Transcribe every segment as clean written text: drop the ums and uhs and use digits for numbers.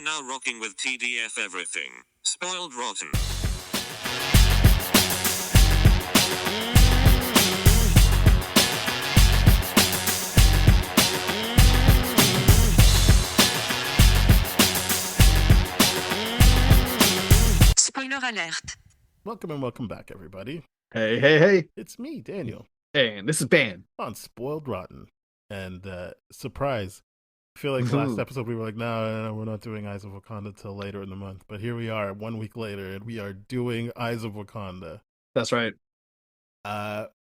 now rocking with TDF everything. Spoiled rotten. Spoiler alert. Welcome and welcome back, everybody. Hey. It's me, Daniel, And this is Ban. on Spoiled Rotten. And surprise, I feel like last episode we were like, no, we're not doing Eyes of Wakanda till later in the month. But here we are, 1 week later, and we are doing Eyes of Wakanda. That's right.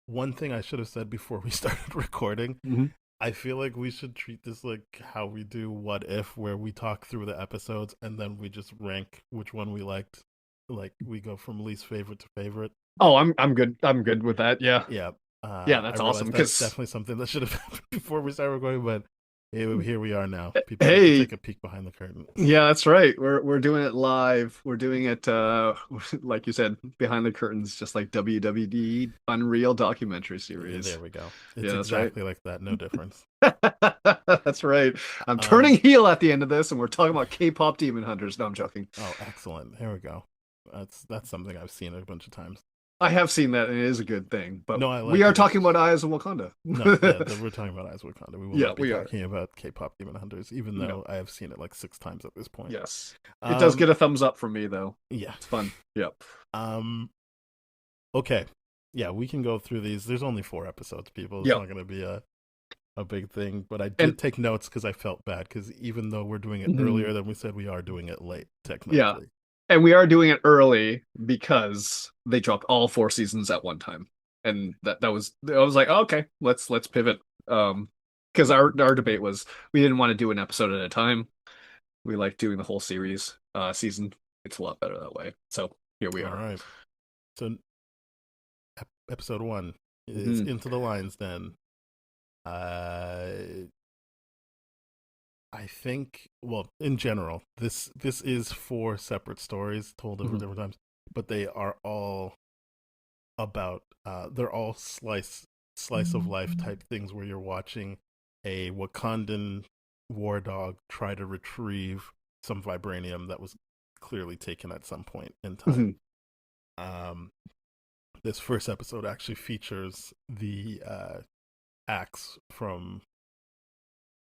One thing I should have said before we started recording, Mhm. I feel like we should treat this like how we do What If, where we talk through the episodes and then we just rank which one we liked. Like, we go from least favorite to favorite. Oh, I'm good. I'm good with that. Yeah. Yeah. Yeah, that's I realized awesome, That's 'cause- definitely something that should have happened before we started recording, but here we are now. People Hey. get to take a peek behind the curtain. Yeah, that's right. We're doing it live. We're doing it like you said, behind the curtains, just like WWD Unreal documentary Yeah, series. there we go. It's Yeah, that's right. exactly like that. No difference. That's right. I'm turning heel at the end of this, and we're talking about K-pop Demon Hunters. No, I'm joking. Oh, excellent. Here we go. That's something I've seen a bunch of times. I have seen that, and it is a good thing. But No, I like we are it. talking about Eyes of Wakanda. No, yeah, we're talking about Eyes of Wakanda. We will Yeah, not be we are. talking about K-pop Demon Hunters, even though I have seen it like 6 times at this point. Yes, it does Um, get a thumbs up from me, though. Yeah. It's fun. Yep. Okay. Yeah, we can go through these. There's only 4 episodes, people. It's Yep. not going to be a big thing, but I did And- take notes because I felt bad, because even though we're doing it Mhm. earlier than we said, we are doing it late, technically. And we are doing it early because they dropped all 4 seasons at one time. And that was I was like, oh, okay, let's pivot. Because our debate was we didn't want to do an episode at a time. We like doing the whole series season. It's a lot better that way. So here we All are. right. So, episode 1 is Mhm. Into the Lion's Den. I think, well, in general, this is 4 separate stories told over Mhm. different times, but they are all about they're all slice of life type things where you're watching a Wakandan war dog try to retrieve some vibranium that was clearly taken at some point in time. This first episode actually features the axe from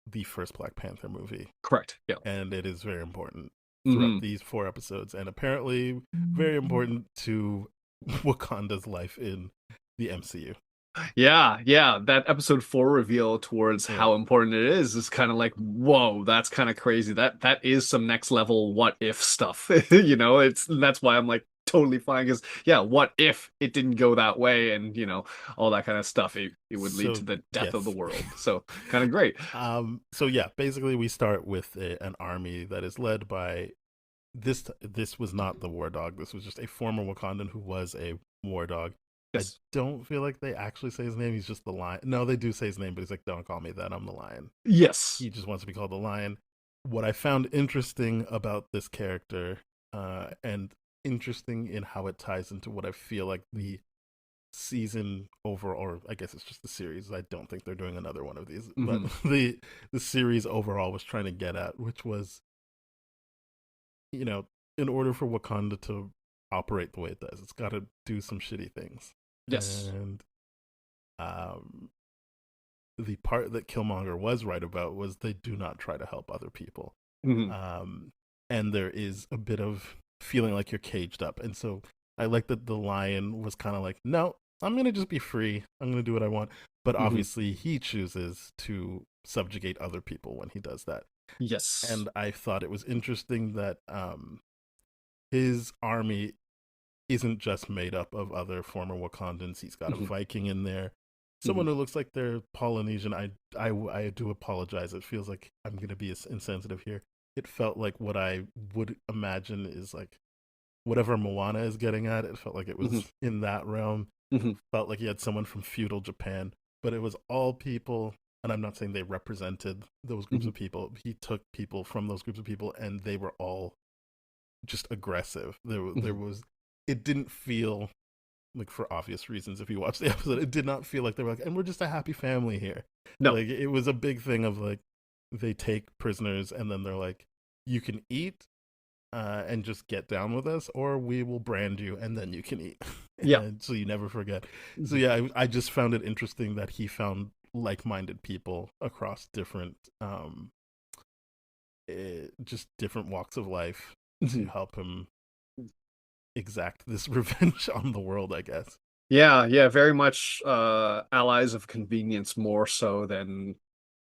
the first Black Panther movie, Correct. Yeah. and it is very important throughout Mhm. these 4 episodes, and apparently very important to Wakanda's life in the MCU. Yeah. That episode 4 reveal towards Yeah. how important it is kind of like, whoa, that's kind of crazy. That is some next level what if stuff. That's why I'm like totally fine, because what if it didn't go that way, and all that kind of stuff. It would lead So, to the death of the yes. world. So kind of great. So yeah, basically we start with an army that is led by this was not the war dog. This was just a former Wakandan who was a war dog. Yes. I don't feel like they actually say his name. He's just the lion. No, they do say his name, but he's like, don't call me that. I'm the lion. Yes. He just wants to be called the lion. What I found interesting about this character, and interesting in how it ties into what I feel like the season overall, or I guess it's just the series. I don't think they're doing another one of these, but the series overall was trying to get at, which was, in order for Wakanda to operate the way it does, it's got to do some shitty things. Yes. And the part that Killmonger was right about was they do not try to help other people. Mhm. And there is a bit of feeling like you're caged up. And so I like that the lion was kind of like, no, I'm going to just be free. I'm going to do what I want. But obviously he chooses to subjugate other people when he does that. Yes. And I thought it was interesting that his army isn't just made up of other former Wakandans. He's got a Viking in there, someone who looks like they're Polynesian. I do apologize. It feels like I'm going to be insensitive here. It felt like what I would imagine is like whatever Moana is getting at. It felt like it was in that realm. Felt like he had someone from feudal Japan, but it was all people. And I'm not saying they represented those groups of people. He took people from those groups of people, and they were all just aggressive. There was. It didn't feel like, for obvious reasons, if you watch the episode, it did not feel like they were like, and we're just a happy family here. No. Like, it was a big thing of like, they take prisoners and then they're like, you can eat and just get down with us, or we will brand you and then you can eat, Yeah. and so you never forget. So Mhm. yeah, I just found it interesting that he found like-minded people across different, just different walks of life to Mhm. help him exact this revenge on the world, I guess. Yeah, yeah, very much allies of convenience more so than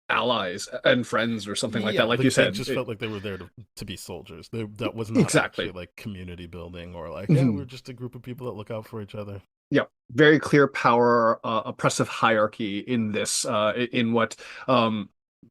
allies and friends or something like that. Yeah, Like you like they said, just felt like they were there to be soldiers. That was not actually exactly. like community building or like, yeah, we're Mhm. just a group of people that look out for each other. Yeah, very clear power, oppressive hierarchy in this, in what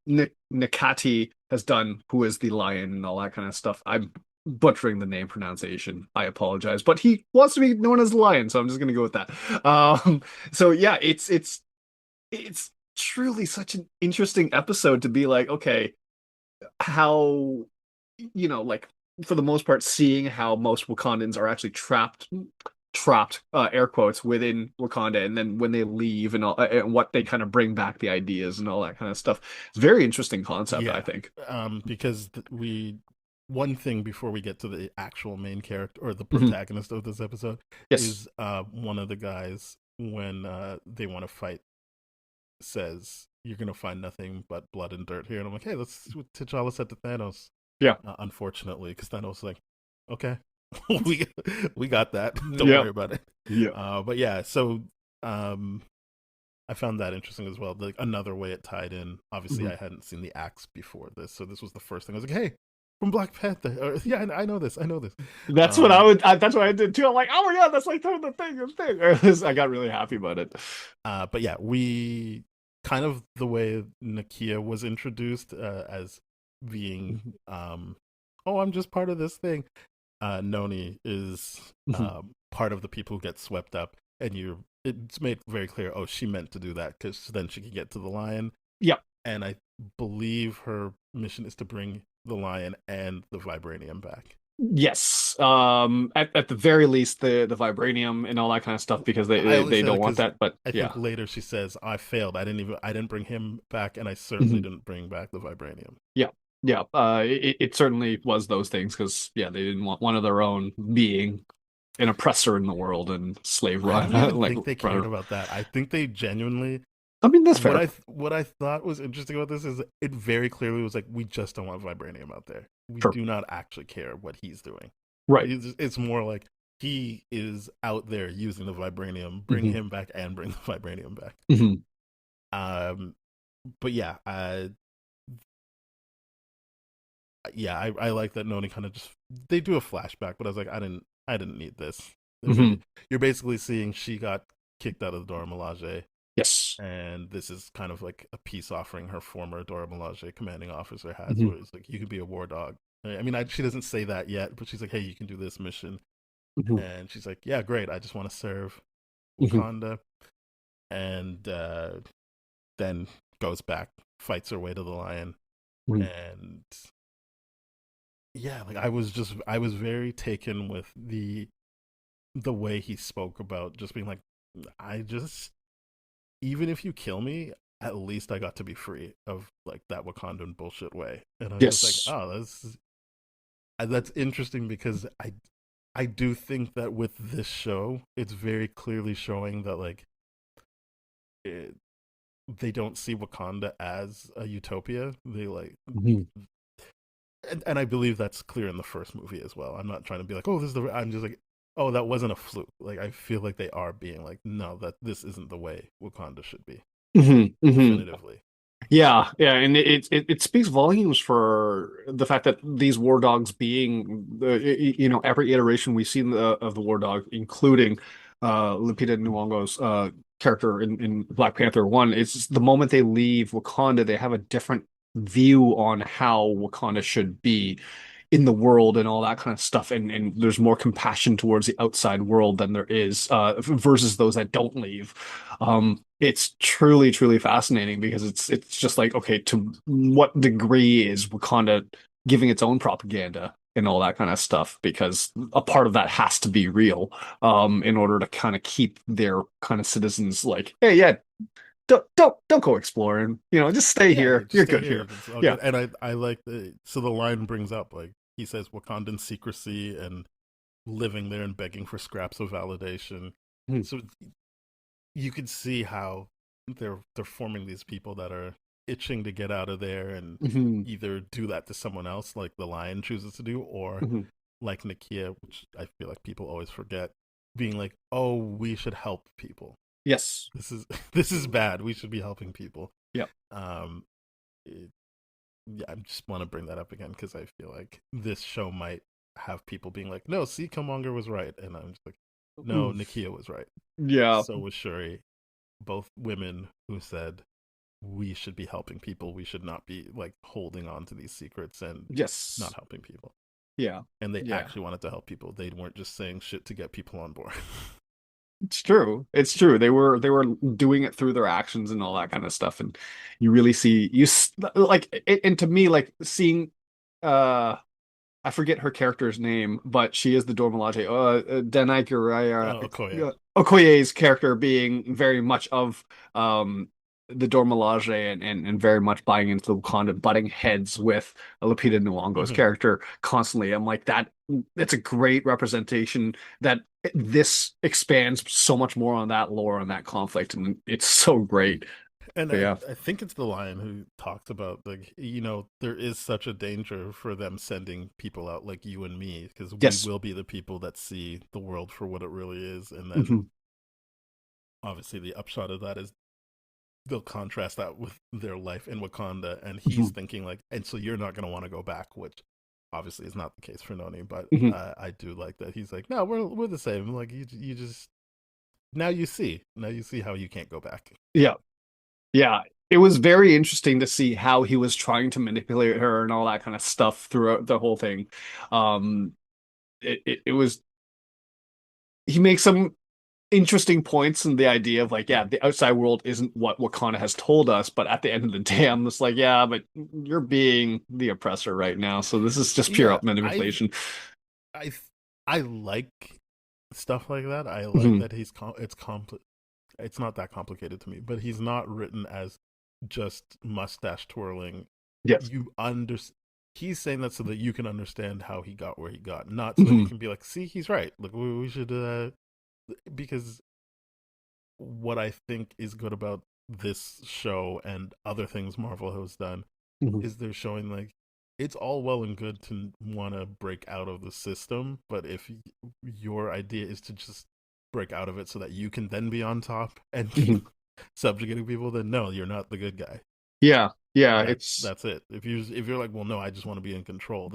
Nikati has done, who is the lion and all that kind of stuff. I'm butchering the name pronunciation. I apologize, but he wants to be known as the lion, so I'm just gonna go with that. So yeah, it's truly such an interesting episode to be like, okay, how, like for the most part, seeing how most Wakandans are actually trapped, air quotes, within Wakanda, and then when they leave and all, and what they kind of bring back, the ideas and all that kind of stuff. It's a very interesting concept, I Yeah, think. because we one thing before we get to the actual main character or the Mhm. protagonist of this episode Yes. is one of the guys when they want to fight says you're gonna find nothing but blood and dirt here, and I'm like, hey, that's what T'Challa said to Thanos. Yeah. Unfortunately, because Thanos was like, okay, we we got that. Don't Yeah. worry about it. Yeah. But yeah, so um, I found that interesting as well. Like another way it tied in. Obviously, Mhm. I hadn't seen the axe before this, so this was the first thing. I was like, hey, from Black Panther. Or, yeah, I know this. I know this. That's what Um, that's what I did too. I'm like, oh my God, that's like the thing. I got really happy about it. but yeah, we kind of the way Nakia was introduced as being, Mhm. oh, I'm just part of this thing. Noni is Mhm. part of the people who get swept up, and it's made very clear. Oh, she meant to do that because then she can get to the lion, Yeah. and I believe her mission is to bring the lion and the vibranium back. Yes. At the very least, the vibranium and all that kind of stuff because I only they say that don't want because that. But I yeah. think later she says I failed. I didn't bring him back, and I certainly Mhm. didn't bring back the vibranium. Yeah. Yeah. It certainly was those things because yeah, they didn't want one of their own being an oppressor in the world and slave I run don't even like think they cared runner. about that. I think they genuinely I mean, that's fair. what I thought was interesting about this is it very clearly was like we just don't want vibranium out there. We Sure. do not actually care what he's doing. Right. It's more like he is out there using the vibranium. Bring Hmm. him back and bring the vibranium back. Hmm. Um, but yeah, I like that Noni kind of just they do a flashback, but I was like, I didn't need this. Hmm. You're basically seeing she got kicked out of the Dora Milaje, Yes. and this is kind of like a peace offering her former Dora Milaje commanding officer has, Hmm. where it's like you can be a war dog. I mean, she doesn't say that yet, but she's like, hey, you can do this mission, Hmm. and she's like, yeah, great. I just want to serve Hmm. Wakanda, and then goes back, fights her way to the lion, Hmm. and yeah, like I was very taken with the way he spoke about just being like, I just even if you kill me, at least I got to be free of like that Wakandan bullshit way. And I was just like, Yes. oh, that's interesting because I do think that with this show, it's very clearly showing that like it, they don't see Wakanda as a utopia. They like Hmm. and I believe that's clear in the first movie as well. I'm not trying to be like, oh, this is the. I'm just like, oh, that wasn't a fluke. Like I feel like they are being like, no, that this isn't the way Wakanda should be. Hmm. Hmm. Definitively. Yeah, yeah, and it speaks volumes for the fact that these war dogs being every iteration we've seen of the war dog, including Lupita Nyong'o's character in Black Panther 1, it's just the moment they leave Wakanda, they have a different view on how Wakanda should be in the world and all that kind of stuff, and there's more compassion towards the outside world than there is versus those that don't leave. It's truly fascinating because it's just like, okay, to what degree is Wakanda giving its own propaganda and all that kind of stuff? Because a part of that has to be real, in order to kind of keep their kind of citizens like, hey, yeah, don't go exploring. Just stay Yeah, here. just You're stay good here. here. It's all Yeah. good. And I like the line brings up, like, he says Wakandan secrecy and living there and begging for scraps of validation. Mhm. So you could see how they're forming these people that are itching to get out of there and Mhm. either do that to someone else, like the lion chooses to do, or Mhm. like Nakia, which I feel like people always forget, being like, "Oh, we should help people. Yes. This is this is bad. We should be helping people." Yep. Um, it, yeah, I just want to bring that up again because I feel like this show might have people being like, "No, see, Killmonger was right," and I'm just like, "No, Mm. Nakia was right. Yeah. So was Shuri. Both women who said we should be helping people. We should not be like holding on to these secrets and not Yes. helping people." Yeah. And they Yeah. actually wanted to help people. They weren't just saying shit to get people on board. It's true. It's true. They were doing it through their actions and all that kind of stuff, and you really see like and to me like seeing uh I forget her character's name, but she is the Dora Milaje. Danai Oh, Okoye. Okoye's character being very much of the Dora Milaje and very much buying into the Wakanda, butting heads with Lupita Nyong'o's Mm-hmm. character constantly. I'm like that. It's a great representation that this expands so much more on that lore and that conflict, and it's so great. And But yeah. I think it's the Lion who talked about, like, there is such a danger for them sending people out like you and me because we Yes. will be the people that see the world for what it really is. And then Mhm. obviously the upshot of that is they'll contrast that with their life in Wakanda. And he's Mhm. thinking, like, and so you're not going to want to go back, which obviously is not the case for Noni. But Mhm. I do like that. He's like, no, we're the same. Like, you just, now you see how you can't go back. Yeah. Yeah, it was very interesting to see how he was trying to manipulate her and all that kind of stuff throughout the whole thing. Um, it was he makes some interesting points in the idea of like, yeah, the outside world isn't what Wakanda has told us, but at the end of the day, I'm just like, yeah, but you're being the oppressor right now, so this is just pure Yeah, up manipulation. I I like stuff like that. I like Mhm. that it's not that complicated to me, but he's not written as just mustache twirling. Yes. You under He's saying that so that you can understand how he got where he got, not so that you Mhm. can be like, see, he's right. Like we should because what I think is good about this show and other things Marvel has done Mhm. is they're showing like it's all well and good to want to break out of the system, but if your idea is to just break out of it so that you can then be on top and keep Mhm. subjugating people, then no, you're not the good guy. Yeah, yeah, That's it's that's it. If you're like, well, no, I just want to be in control,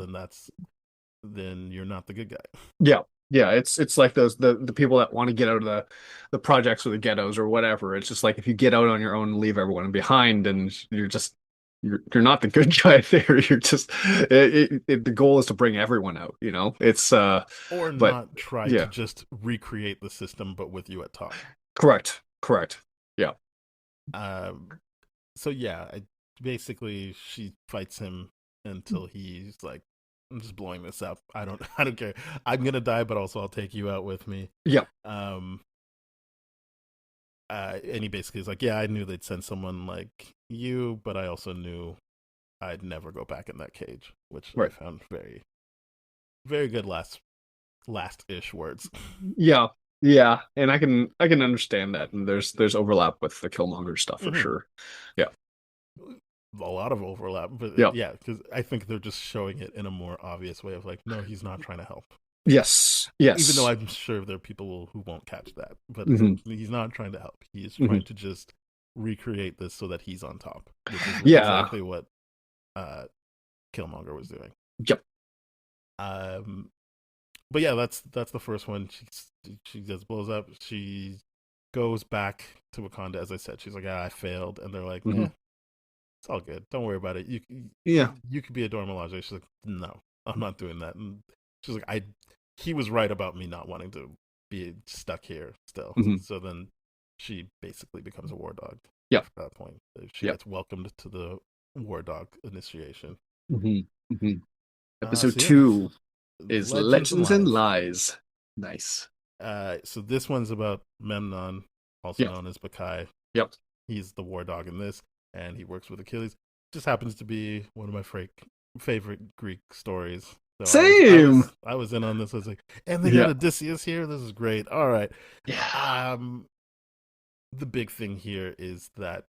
then you're not the good guy. Yeah, yeah, it's like those the people that want to get out of the projects or the ghettos or whatever. It's just like if you get out on your own and leave everyone behind, and you're not the good guy there. You're just the goal is to bring everyone out. It's Or but not try to yeah, just recreate the system, but with you at top. correct, correct. Yeah. Um, so yeah, basically she fights him until he's like, I'm just blowing this up. I don't care. I'm gonna die, but also I'll take you out with me. Yeah. Um, and he basically is like, yeah, I knew they'd send someone like you, but I also knew I'd never go back in that cage, which I Right. found very, very good last ish words. Yeah. Yeah, and I can understand that, and there's overlap with the Killmonger stuff for Mm-hmm. sure. Yeah. A lot of overlap, but Yeah. yeah, because I think they're just showing it in a more obvious way of like, no, he's not trying to help. Yes. Even though Yes. I'm sure there are people who won't catch that, but it's like Hmm. he's not trying to help. He is Hmm. trying to just recreate this so that he's on top, which is Yeah. exactly what uh, Killmonger was doing. Yep. Um, but yeah, that's the first one. She just blows up. She goes back to Wakanda. As I said, she's like, I failed, and they're like, Hmm. it's all good. Don't worry about it. Yeah. You could be a Dora Milaje. She's like, no, I'm not doing that. And she's like, he was right about me not wanting to be stuck here still. Hmm. So then she basically becomes a war dog Yep. after that point. She Yep. gets welcomed to the war dog initiation. Hmm. Hmm. Episode So yeah, two is Legends and Legends and Lies. Lies. Nice. So this one's about Memnon, also Yep. known as Bakai. Yep. he's the war dog in this, and he works with Achilles. Just happens to be one of my favorite Greek stories. So Same. I was in on this. I was like, and they got Yeah. Odysseus here. This is great. All right. Yeah. The big thing here is that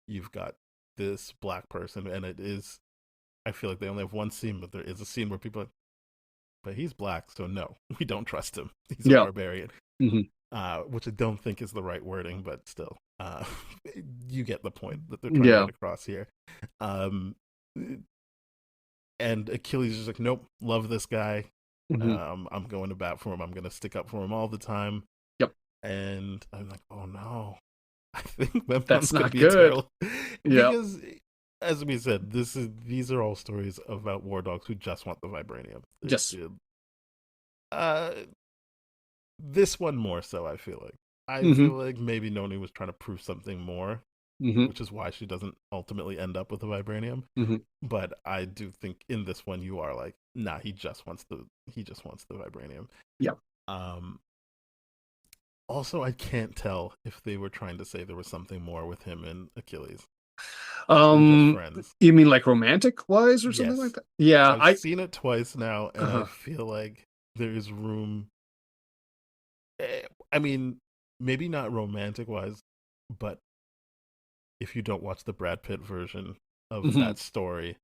you've got this black person, and it is. I feel like they only have one scene, but there is a scene where people are, but he's black, so no, we don't trust him. He's a Yeah. barbarian, hmm which I don't think is the right wording, but still, you get the point that they're trying to Yeah. get across here. Um, and Achilles is like, nope, love this guy. hmm I'm going to bat for him. I'm going to stick up for him all the time. Yep. And I'm like, oh no, I think Memnon's That's going to not be good. terrible. Yeah. Because, as we said, these are all stories about war dogs who just want the vibranium. Yes. Uh, this one more so. I feel like hmm maybe Noni was trying to prove something more, hmm which is why she doesn't ultimately end up with the vibranium. hmm But I do think in this one you are like, nah, he just wants the vibranium. Yeah. Also, I can't tell if they were trying to say there was something more with him and Achilles than just friends. You mean like romantic wise or something Yes. like that? Yeah, I've seen it twice now, and I uh-huh. feel like there is room. I mean, maybe not romantic wise, but if you don't watch the Brad Pitt version of hmm that story,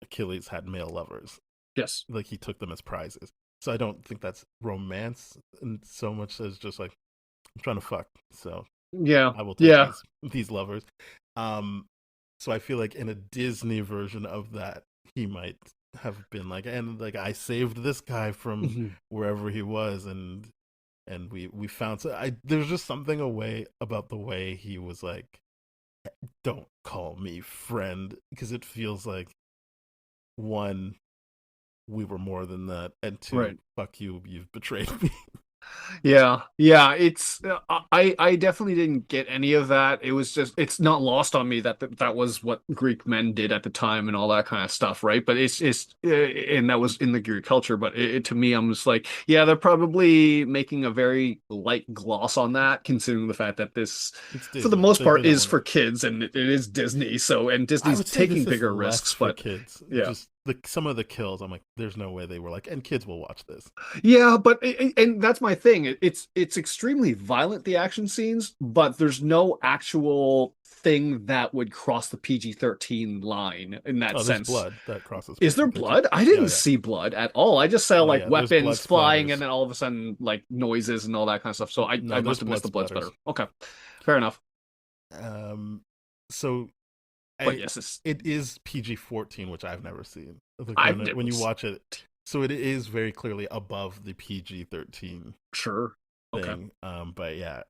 Achilles had male lovers. Yes. Like he took them as prizes. So I don't think that's romance and so much as just like I'm trying to fuck. So Yeah. I will take Yeah. these lovers. Um so I feel like in a Disney version of that, he might have been like, and like I saved this guy from hmm wherever he was, and we found, so I there's just something away about the way he was like, don't call me friend, because it feels like, one, we were more than that, and two, Right. fuck you, you've betrayed me. Yeah, yeah, it's I definitely didn't get any of that. It was just it's not lost on me that that was what Greek men did at the time and all that kind of stuff, right? But it's and that was in the Greek culture. But to me, I'm just like, yeah, they're probably making a very light gloss on that, considering the fact that this, It's for the Disney. most They part, don't is want to. for kids and it is Disney. So and I Disney's would say taking this is bigger less risks, for but kids. yeah. Just some of the kills, I'm like, there's no way they were like, and kids will watch this. Yeah, but and that's my thing. It's extremely violent, the action scenes, but there's no actual thing that would cross the PG-13 line in that Oh, there's sense. blood that crosses Is there PG-13. blood? I Yeah, didn't yeah. see blood at all. I just saw Oh like yeah, there's blood weapons flying and splatters. then all of a sudden like noises and all that kind of stuff. So I No, must there's have missed blood the blood splatters. spatter. Okay. Fair enough. Um, so But yes, it's it is PG-14, which I've never seen. Like I've when never you watch it, so it is very clearly above the PG-13 sure. Okay. thing. But yeah,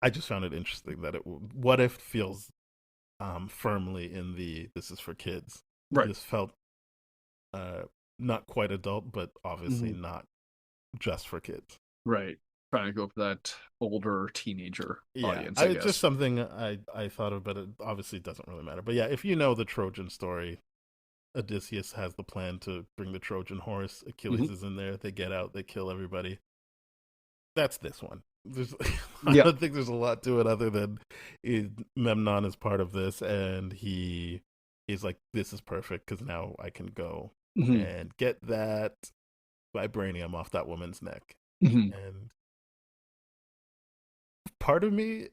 I just found it interesting that what if feels firmly in the this is for kids. Right. This felt uh not quite adult, but obviously Mhm. not just for kids. Right. Trying to go for that older teenager Yeah, audience, I it's just guess. something I thought of, but it obviously doesn't really matter. But yeah, if you know the Trojan story, Odysseus has the plan to bring the Trojan horse. Achilles Mhm. is in there. They get out. They kill everybody. That's this one. There's, I Yeah. don't think there's a lot to it other than Memnon is part of this, and he is like, "This is perfect because now I can go Mhm. and get that vibranium off that woman's neck." Mhm. And part of me,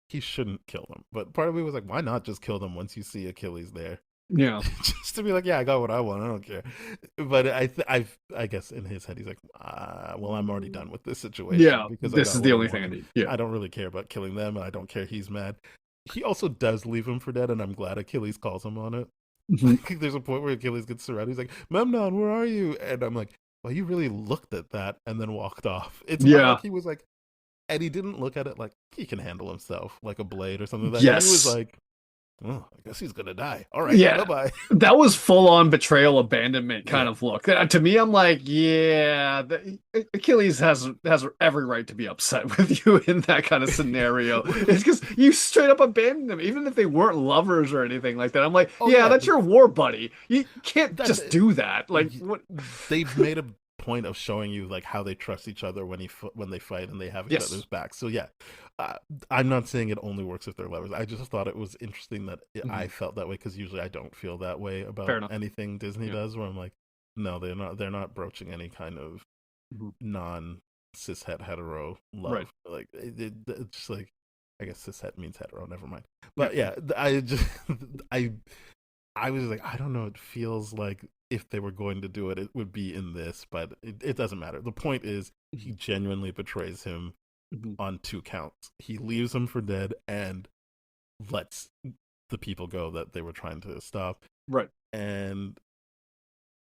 he shouldn't kill them, but part of me was like, "Why not just kill them once you see Achilles there?" Yeah. Just to be like, yeah, I got what I want. I don't care. But I guess in his head, he's like, well, I'm already done with this situation Yeah. because I This got is what the I only thing I wanted. need. Yeah. I don't really care about killing them, and I don't care he's mad. He also does leave him for dead, and I'm glad Achilles calls him on it. Mhm. Like, there's a point where Achilles gets surrounded. He's like, Memnon, where are you? And I'm like, well, you really looked at that and then walked off. It's not Yeah. like he was like, and he didn't look at it like he can handle himself, like a blade or something like that. He was Yes. like, oh, I guess he's gonna die. All right, bye Yeah. bye. That was full on betrayal, abandonment kind Yeah. of look. To me, I'm like, yeah, Achilles has every right to be upset with you in that kind of scenario. It's because you straight up abandoned them, even if they weren't lovers or anything like that. I'm like, Oh yeah, yeah, that's your war buddy. You can't that's just do that. Like, y- what? they've made a point of showing you like how they trust each other when they fight and they have each Yes. other's backs. So yeah, uh, I'm not saying it only works if they're lovers. I just thought it was interesting that I Mhm. felt that way, because usually I don't feel that way Fair about enough. anything Disney Yeah. does, where I'm like, no, they're not broaching any kind of Mhm. non cishet hetero Right. love. Like it's just like, I guess cishet means hetero. Never mind. Yeah. But yeah, I just I I was like, I don't know. It feels like if they were going to do it, it would be in this, but it doesn't matter. The point is, he Mhm. genuinely betrays him Mhm. on two counts. He leaves him for dead and lets the people go that they were trying to stop. Right. And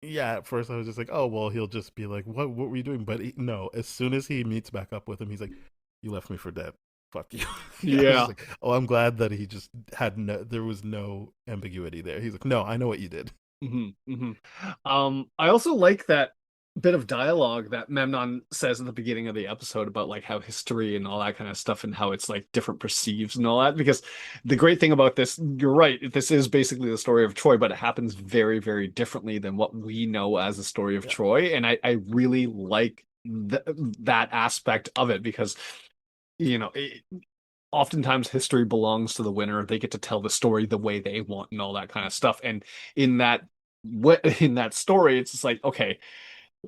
yeah, at first I was just like, oh well, he'll just be like, what were you doing? But no, as soon as he meets back up with him, he's like, you left me for dead. Fuck you. I was just Yeah. like, oh, I'm glad that he just had there was no ambiguity there. He's like, no, I know what you did. I also like that bit of dialogue that Memnon says at the beginning of the episode about like how history and all that kind of stuff and how it's like different perceives and all that. Because the great thing about this, you're right, this is basically the story of Troy, but it happens very, very differently than what we know as the story of Yeah. Troy. And I really like that aspect of it because, you know, oftentimes history belongs to the winner. They get to tell the story the way they want and all that kind of stuff. And in that in that story, it's just like, okay,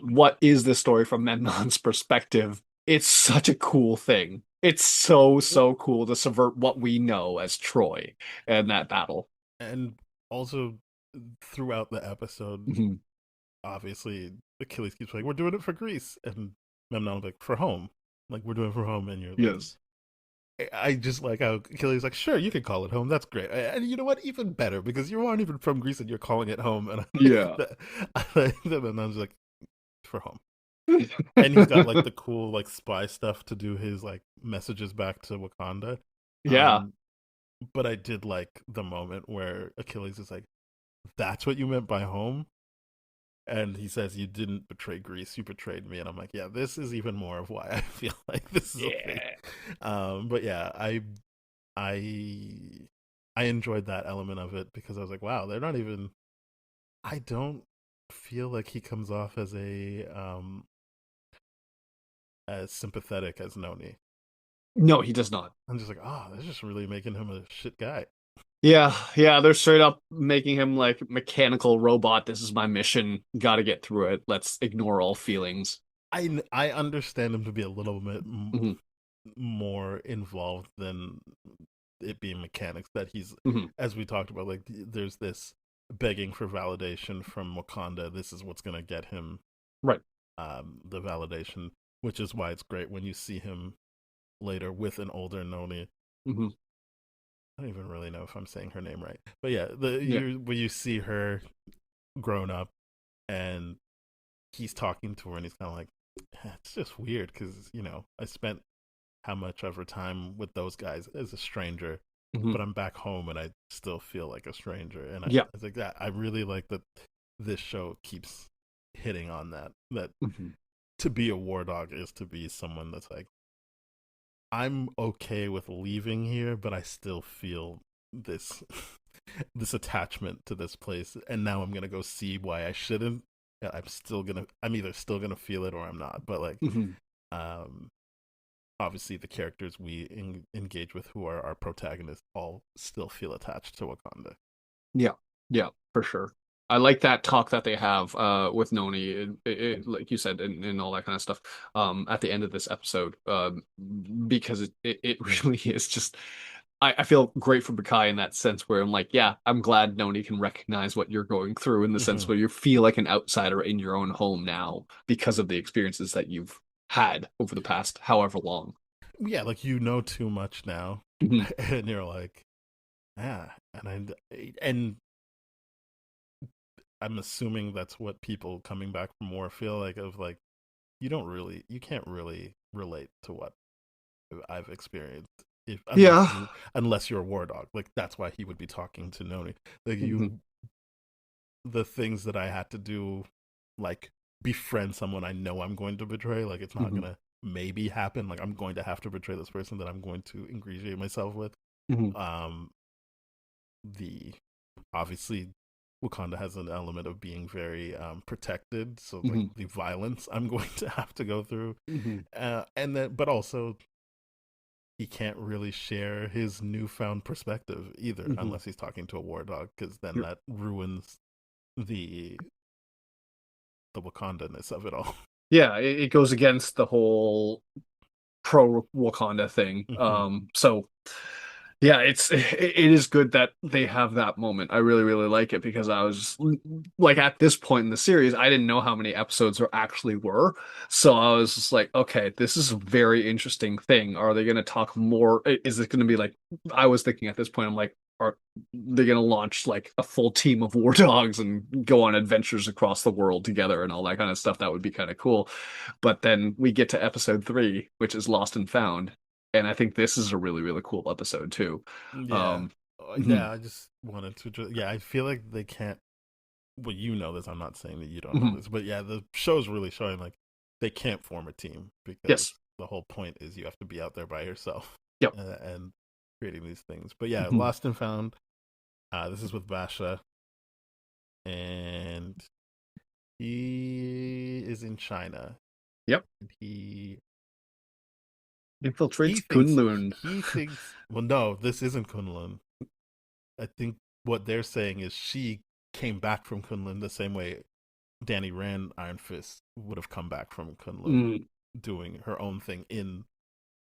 what is this story from Memnon's perspective? It's such a cool thing. It's so cool to subvert what we know as Troy and that battle. And also throughout the episode, Mhm. obviously Achilles keeps like, we're doing it for Greece, and Memnon like, for home. Like, we're doing it for home, and you're like, Yes. I just like how Achilles like, sure, you can call it home. That's great. And you know what? Even better, because you aren't even from Greece and you're calling it home. And I like Yeah. that. I like that Memnon's like, for home. And he's got like the cool like spy stuff to do his like messages back to Wakanda. Yeah. Um, but I did like the moment where Achilles is like, "That's what you meant by home," and he says, "You didn't betray Greece, you betrayed me." And I'm like, "Yeah, this is even more of why I feel like this is a thing." Yeah. But yeah, I I enjoyed that element of it, because I was like, "Wow, they're not even." I don't feel like he comes off as sympathetic as Noni. No, he does not. I'm just like, oh, they're just really making him a shit guy. Yeah, they're straight up making him like mechanical robot. This is my mission. Got to get through it. Let's ignore all feelings. I understand him to be a little bit Mhm. more involved than it being mechanics. That he's, Mhm. as we talked about, like there's this begging for validation from Wakanda. This is what's gonna get him Right. the validation, which is why it's great when you see him later with an older Noni. Mhm. I don't even really know if I'm saying her name right, but yeah, Yeah. when you see her grown up and he's talking to her and he's kind of like, it's just weird because I spent how much of her time with those guys as a stranger, Mhm. but I'm back home and I still feel like a stranger. And I Yeah. was like, that I really like that this show keeps hitting on that Mhm. to be a war dog is to be someone that's like, I'm okay with leaving here, but I still feel this this attachment to this place, and now I'm gonna go see why I shouldn't. And I'm either still gonna feel it or I'm not. But like, Mhm. um, obviously the characters we engage with, who are our protagonists, all still feel attached to Wakanda. Yeah. Yeah, for sure. I like that talk that they have with Noni, like you said, and all that kind of stuff at the end of this episode because it really is just I feel great for Bakai in that sense where I'm like, yeah, I'm glad Noni can recognize what you're going through in the sense Hmm. where you feel like an outsider in your own home now because of the experiences that you've had over the past however long. Yeah, like you know too much now, Mhm. and you're like, yeah, and I'm assuming that's what people coming back from war feel like, of like, you can't really relate to what I've experienced, if Yeah. unless you're a war dog. Like that's why he would be talking to Noni. Like Mhm. the things that I had to do, like befriend someone I know I'm going to betray. Like it's not Mhm. gonna maybe happen. Like I'm going to have to betray this person that I'm going to ingratiate myself with. Mhm. Um, the obviously Wakanda has an element of being very protected, so like Mhm. the violence I'm going to have to go through, Mhm. and then but also he can't really share his newfound perspective either Mhm. unless he's talking to a war dog, because then Yep. that ruins the the Wakanda-ness of it all. Yeah, it goes against the whole pro Wakanda thing. Hmm. So yeah, it is good that they have that moment. I really, really like it because I was like at this point in the series, I didn't know how many episodes there actually were. So I was just like, okay, this is a very interesting thing. Are they going to talk more? Is it going to be like I was thinking at this point? I'm like, are they going to launch like a full team of war dogs and go on adventures across the world together and all that kind of stuff? That would be kind of cool. But then we get to episode 3, which is Lost and Found, and I think this is a really, really cool episode too. Yeah. Um, Yeah, mhm, I just wanted to yeah, I feel like they can't, well, you know this, I'm not saying that you don't know mhm. this, but yeah, the show's really showing like they can't form a team because Yes. the whole point is you have to be out there by yourself Yep. and creating these things. But yeah, Mhm. Lost and Found, this is with Basha, and he is in China. Yep. And he Infiltrates thinks Kunlun. he thinks well, no, this isn't Kunlun. I think what they're saying is she came back from Kunlun the same way Danny Rand Iron Fist would have come back from Kunlun, Mm. doing her own thing in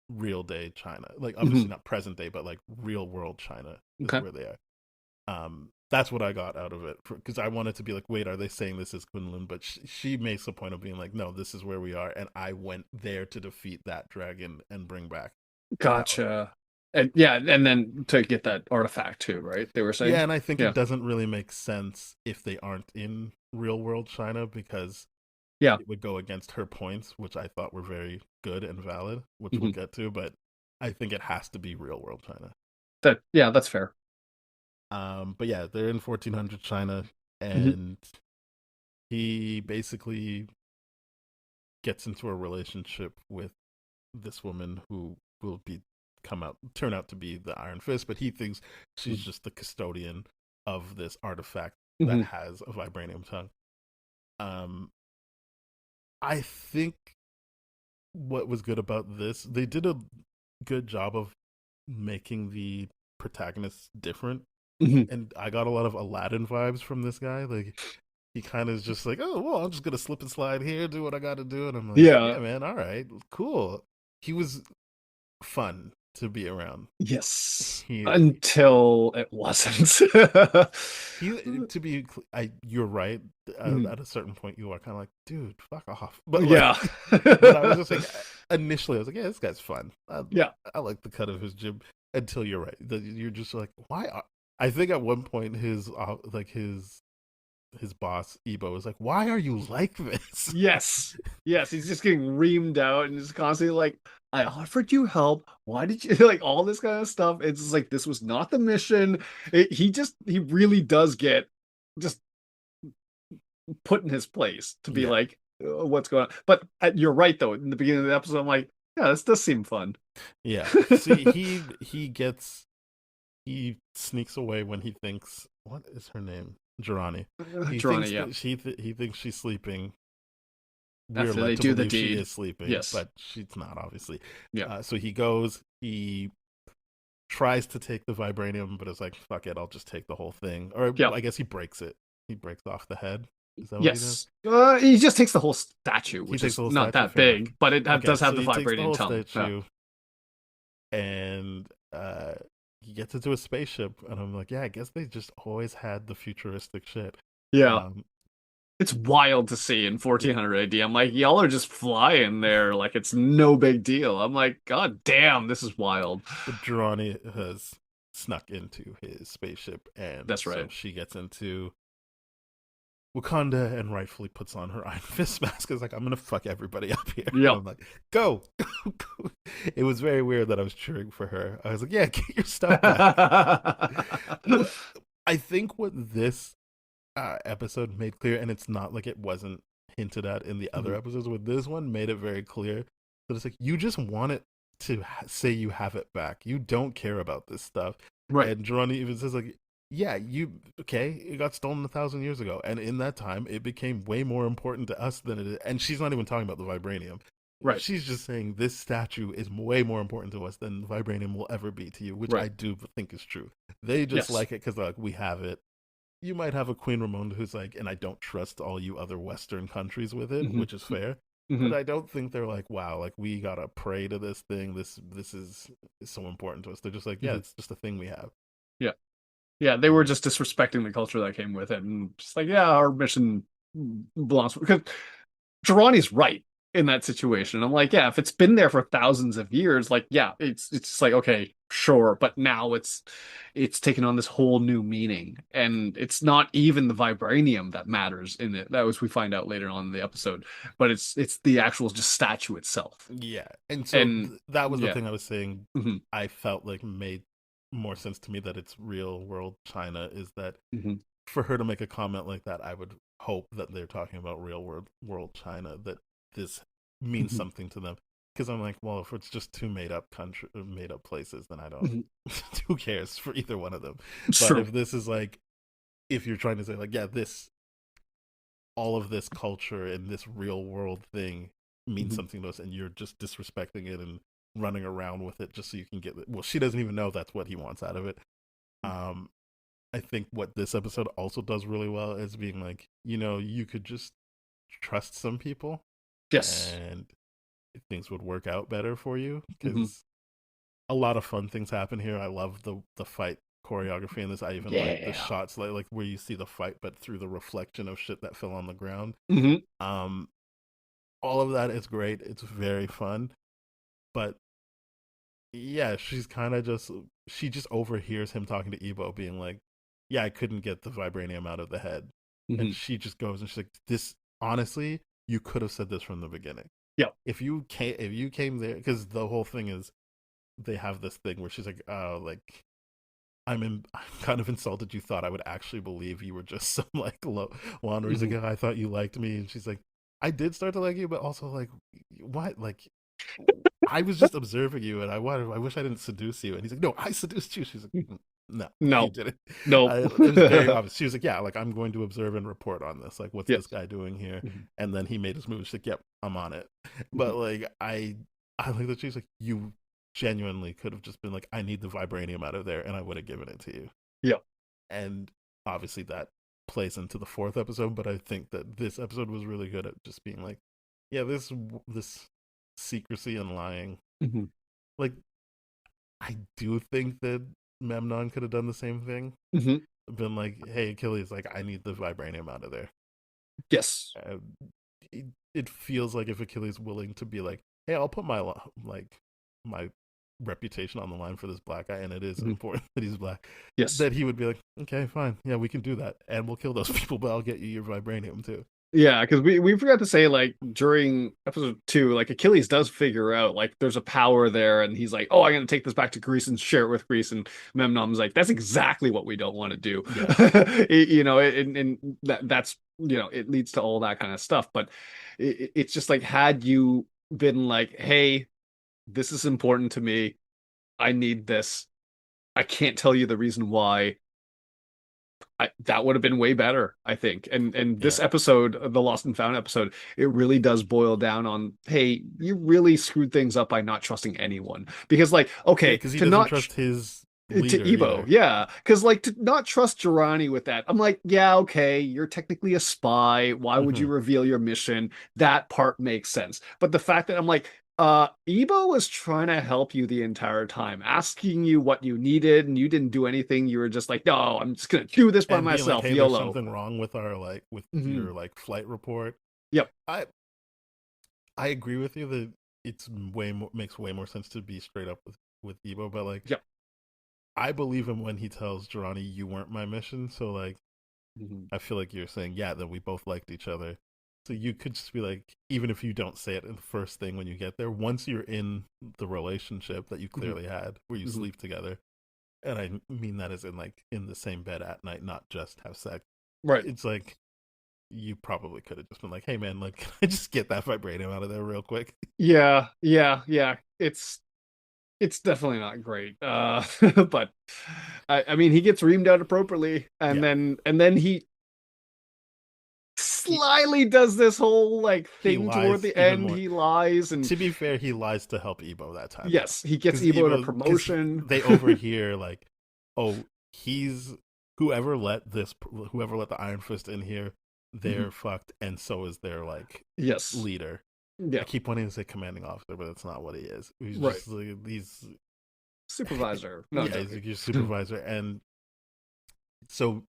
real day China. Like obviously Mhm. not present day, but like real world China is Okay. where they are. That's what I got out of it, because I wanted to be like, wait, are they saying this is Kunlun? But she makes a point of being like, no, this is where we are, and I went there to defeat that dragon and bring back power. Gotcha. And yeah, and then to get that artifact too, right? They were Yeah, saying? and I think it Yeah. doesn't really make sense if they aren't in real world China, because Yeah. it would go against her points, which I thought were very good and valid, which we'll Mhm. get to. But I think it has to be real world China. Yeah, that's fair. But yeah, they're in 1400 China, Mhm. and he basically gets into a relationship with this woman who will turn out to be the Iron Fist, but he thinks she's just the custodian of this artifact that Mhm. has a vibranium tongue. Um, I think what was good about this, they did a good job of making the protagonists different, Mhm. and I got a lot of Aladdin vibes from this guy. Like he kind of is just like, oh well, I'm just gonna slip and slide here, do what I got to do, and I'm like, Yeah. yeah, man, all right, cool. He was fun to be around. Yes. He Until it wasn't. he to be I you're right. Mhm. At a certain point, you are kind of like, dude, fuck off. But Yeah. like, but I was just like, initially, I was like, yeah, this guy's fun. Yeah. I like the cut of his jib. Until you're right, you're just like, why? I think at one point his like his boss Ebo was like, why are you like this? Yes. Yes. He's just getting reamed out and just constantly like, I offered you help. Why did you like all this kind of stuff? It's just like this was not the mission. He really does get just put in his place to be Yeah, like, what's going on? But you're right though. In the beginning of the episode, I'm like, yeah, this does seem fun. yeah. See, he sneaks away when he thinks, what is her name? Jirani. He Toronto, thinks yeah. that he thinks she's sleeping. We're After they led to do the believe she deed. is sleeping, Yes. but she's not, obviously. Yeah. So he goes, he tries to take the vibranium, but it's like, fuck it, I'll just take the whole thing. Or Yeah. I guess he breaks it. He breaks off the head. Is that what he does? Yes. He just takes the whole statue, He which takes is the whole not statue? that Fair enough. big, but it Okay, does have so the he takes the vibrating whole tongue. Yeah. statue, and he gets into a spaceship, and I'm like, yeah, I guess they just always had the futuristic shit. Yeah. Um, It's wild to see in 1400 AD. I'm like, y'all are just flying there like it's no big deal. I'm like, God damn, this is wild. but Durrani has snuck into his spaceship, and That's so right. she gets into Wakanda and rightfully puts on her Iron Fist mask. Is like, I'm gonna fuck everybody up here. And Yep. I'm like, go, go, go. It was very weird that I was cheering for her. I was like, yeah, get your stuff back. I think what this episode made clear, and it's not like it wasn't hinted at in the other Mhm. episodes, with this one made it very clear that it's like you just want it to say you have it back. You don't care about this stuff. Right. And Geronimo even says like, yeah, it got stolen 1,000 years ago, and in that time, it became way more important to us than it is. And she's not even talking about the vibranium. Right. She's just saying this statue is way more important to us than vibranium will ever be to you, which I Right. do think is true. They just Yes. like it because like we have it. You might have a Queen Ramonda who's like, and I don't trust all you other Western countries with it, Hmm. which is fair. Hmm. But I don't think they're like, wow, like we gotta pray to this thing. This is so important to us. They're just like, yeah, Hmm. it's just a thing we have. Yeah. Yeah. They were And just disrespecting the culture that came with it, and just like, yeah, our mission belongs because Girardi's right in that situation. I'm like, yeah, if it's been there for thousands of years, like, yeah, it's just like, okay, sure, but now it's taken on this whole new meaning, and it's not even the vibranium that matters in it. That was we find out later on in the episode, but it's the actual just statue itself, yeah, and so and that was the yeah, thing I was saying. hmm I felt like made more sense to me that it's real world China is that hmm for her to make a comment like that, I would hope that they're talking about real world China, that this means hmm something to them. Because I'm like, well, if it's just two made up places, then I don't. hmm Who cares for either one of them? But true. if this is like, if you're trying to say like, yeah, all of this culture and this real world thing means Hmm. something to us, and you're just disrespecting it and running around with it just so you can get it. Well, she doesn't even know that's what he wants out of it. Um, I think what this episode also does really well is being like, you could just trust some people Yes. and things would work out better for you Hmm. because a lot of fun things happen here. I love the fight choreography in this. I even like the Yeah. shots like where you see the fight but through the reflection of shit that fell on the ground. Hmm. Um all of that is great. It's very fun. But yeah, she just overhears him talking to Ebo being like, yeah, I couldn't get the vibranium out of the head. And Hmm. she just goes and she's like, this honestly, you could have said this from the beginning. Yeah. If you came there, because the whole thing is they have this thing where she's like, oh, like I'm kind of insulted you thought I would actually believe you were just some like wanderer. He's Hmm. like, I thought you liked me. And she's like, I did start to like you, but also like, what? Like, I was just observing you, and I wish I didn't seduce you. And he's like, no, I seduced you. She's like, no, you No. didn't. Nope. It was very obvious. She was like, yeah, like I'm going to observe and report on this. Like, what's this Yes. guy doing here? Mhm. And then he made his move. She's like, yep, I'm on it. Mhm. But like, I like that she's like, you genuinely could have just been like, I need the vibranium out of there, and I would have given it to you. Yeah. And obviously that plays into the fourth episode, but I think that this episode was really good at just being like, yeah, this secrecy and lying. Mhm. Like, I do think that Memnon could have done the same thing. Mhm. Been like, hey, Achilles, like, I need the vibranium out of there. Yes. Uh, it feels like if Achilles willing to be like, hey, I'll put my reputation on the line for this black guy, and it is Mhm. important that he's black, Yes. that he would be like, okay, fine, yeah, we can do that, and we'll kill those people, but I'll get you your vibranium too. Yeah, because we forgot to say like during episode 2, like Achilles does figure out like there's a power there, and he's like, "Oh, I'm gonna take this back to Greece and share it with Greece." And Memnom's like, "That's exactly what we don't want to do," Yeah, and that's it leads to all that kind of stuff. But it's just like had you been like, "Hey, this is important to me. I need this. I can't tell you the reason why." That would have been way better, I think. And this yeah, episode, the Lost and Found episode, it really does boil down on, hey, you really screwed things up by not trusting anyone. Because like, yeah, okay, because he to doesn't not trust his to leader Ebo, either. yeah. Because like to not trust Jirani with that, I'm like, yeah, okay, you're technically a spy. Why would Hmm. you reveal your mission? That part makes sense. But the fact that I'm like, Ebo was trying to help you the entire time, asking you what you needed, and you didn't do anything. You were just like, no, I'm just gonna do this by And being like, myself, hey, there's YOLO. something wrong with our like with Hmm. your like flight report. Yep. I i agree with you that it's makes way more sense to be straight up with Ebo, but like Yep. I believe him when he tells Durrani, you weren't my mission. So like Hmm. I feel like you're saying, yeah, that we both liked each other. So you could just be like, even if you don't say it in the first thing when you get there, once you're in the relationship that you Hmm. clearly had, where you Hmm. sleep together, and I mean that as in like in the same bed at night, not just have sex. Right. It's like you probably could have just been like, hey man, like can I just get that vibranium out of there real quick? Yeah. Yeah. Yeah. It's it's definitely not great. But I mean, he gets reamed out appropriately, Yeah, and then he he slyly does this whole like he thing toward lies the even end. more. He lies, and To be fair, he lies to help Ebo that time though, yes, he gets Ebo a Because promotion. they overhear like, oh, he's whoever let the Iron Fist in here, Mhm. they're fucked, and so is their like Yes, leader. I yeah, keep wanting to say commanding officer, but that's not what he is. He's right. just like he's Supervisor. No, I'm yeah, he's joking. like your supervisor, and so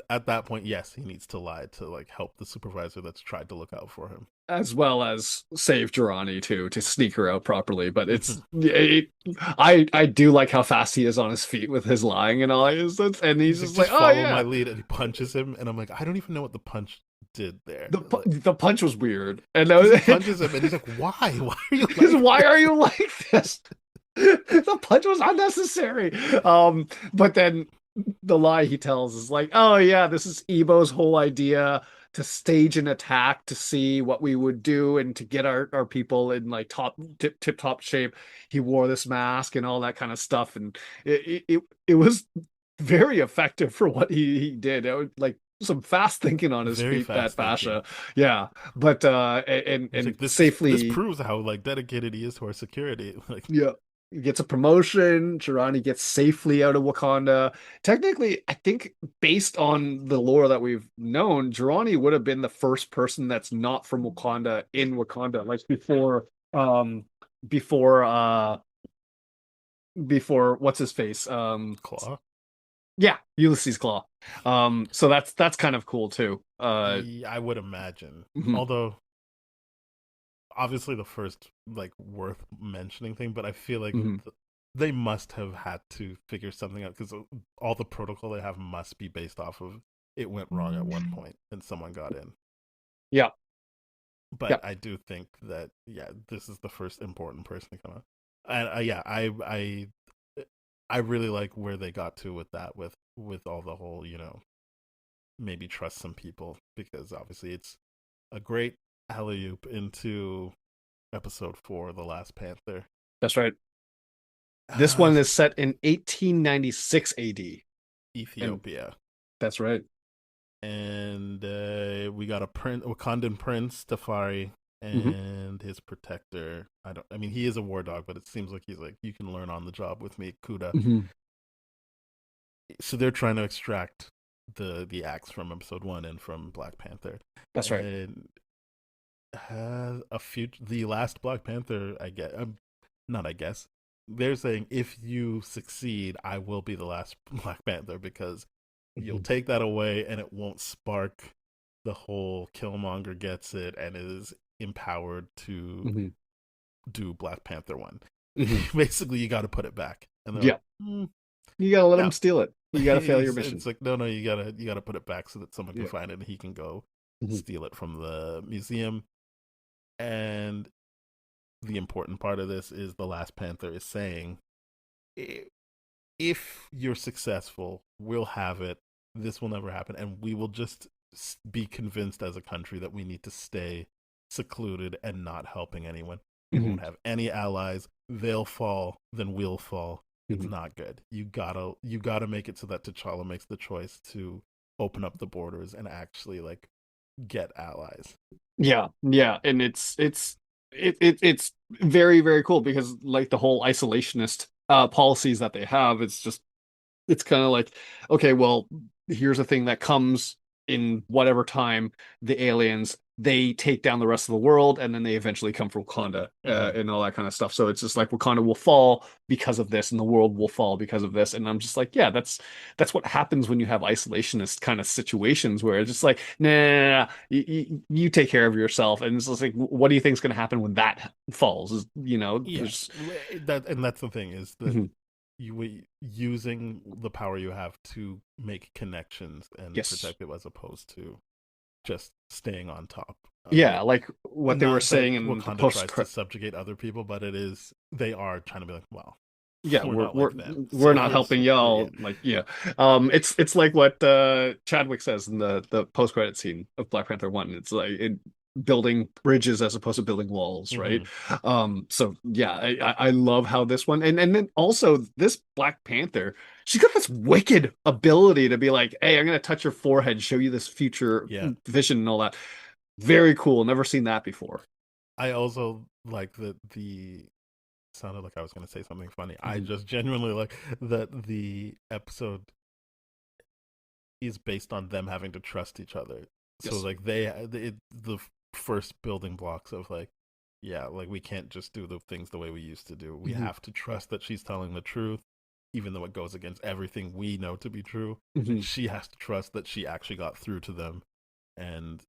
at that point, yes, he needs to lie to like help the supervisor that's tried to look out for him. As well as save Jirani too to sneak her out properly. But I do like how fast he is on his feet with his lying and all. And he's He's like, just like, just oh follow my yeah, lead, and he punches him, and I'm like, I don't even know what the punch did there. Like, the punch was weird, and because he punches him, and he's like, why? Why are you because like why are this? you like this? The punch was unnecessary. But then the lie he tells is like, oh yeah, this is Ebo's whole idea to stage an attack to see what we would do and to get our people in like tip top shape. He wore this mask and all that kind of stuff, and it was very effective for what he did. It was like some fast thinking on his Very feet, that fast thinking. Basha. Yeah, but He's and like, this safely. proves how like dedicated he is to our security. Like, Yeah. He gets a promotion. Jirani gets safely out of Wakanda. Technically, I think based on the lore that we've known, Jirani would have been the first person that's not from Wakanda in Wakanda, like before before what's his face? Claw. Yeah, Ulysses Claw. So that's kind of cool too. Yeah, I would imagine. Mhm, Although obviously the first like worth mentioning thing, but I feel like mhm, they must have had to figure something out because all the protocol they have must be based off of it went wrong at one point and someone got in. yeah, But yeah. I do think that yeah, this is the first important person to come out, and yeah, I really like where they got to with that with all the whole maybe trust some people because obviously it's a great alley oop into episode 4, The Last Panther. That's right. This Uh, one is set in 1896 AD, and Ethiopia. that's right. And we got a Wakandan prince, Tafari, Mhm, and his protector. I mean, he is a war dog, but it seems like he's like, you can learn on the job with me, Kuda. mhm. So they're trying to extract the axe from episode 1 and from Black Panther. That's right. And the last Black Panther, I guess, not I guess, they're saying if you succeed, I will be the last Black Panther because you'll Mhm, take that away and it won't spark the whole Killmonger gets it and is empowered to mhm, do Black Panther 1. mhm. Basically, you got to put it back. And they're like, Yeah, you gotta let him no. steal it. You gotta fail your mission. It's like, no, you gotta put it back so that someone can Yeah. find it and he can go Mhm, steal it from the museum. And the important part of this is the last Panther is saying, if you're successful, we'll have it. This will never happen, and we will just be convinced as a country that we need to stay secluded and not helping anyone. We mhm, won't have any allies. They'll fall, then we'll fall. It's mhm. not good. You gotta make it so that T'Challa makes the choice to open up the borders and actually like get allies. Yeah, yeah, and it's very very cool because like the whole isolationist policies that they have, it's kind of like, okay, well, here's a thing that comes in whatever time, the aliens, they take down the rest of the world, and then they eventually come for Wakanda, Mm-hmm. and all that kind of stuff. So it's just like Wakanda will fall because of this, and the world will fall because of this. And I'm just like, yeah, that's what happens when you have isolationist kind of situations where it's just like, nah, you take care of yourself. And it's just like, what do you think is going to happen when that falls? Yeah, There's that's the thing is that Mhm. using the power you have to make connections and Yes. protect it as opposed to just staying on top. Yeah, like what they were Not that saying in the Wakanda post. tries to subjugate other people, but they are trying to be like, well, Yeah, we're we're not we're like them, we're so not helping yeah. y'all. Like, yeah, it's like what Chadwick says in the post credit scene of Black Panther 1. It's like building bridges as opposed to building walls, right? Hmm. So yeah, I love how this one, and then also this Black Panther, she's got this wicked ability to be like, hey, I'm gonna touch your forehead, show you this future Yeah. vision and all that. Very cool. Never seen that before. I also like that the sounded like I was going to say something funny. I Mhm. just genuinely like that the episode is based on them having to trust each other. So Yes. like the first building blocks of like, yeah, like we can't just do the things the way we used to do. We Mhm. have to trust that she's telling the truth, even though it goes against everything we know to be true. And Mhm. she has to trust that she actually got through to them, and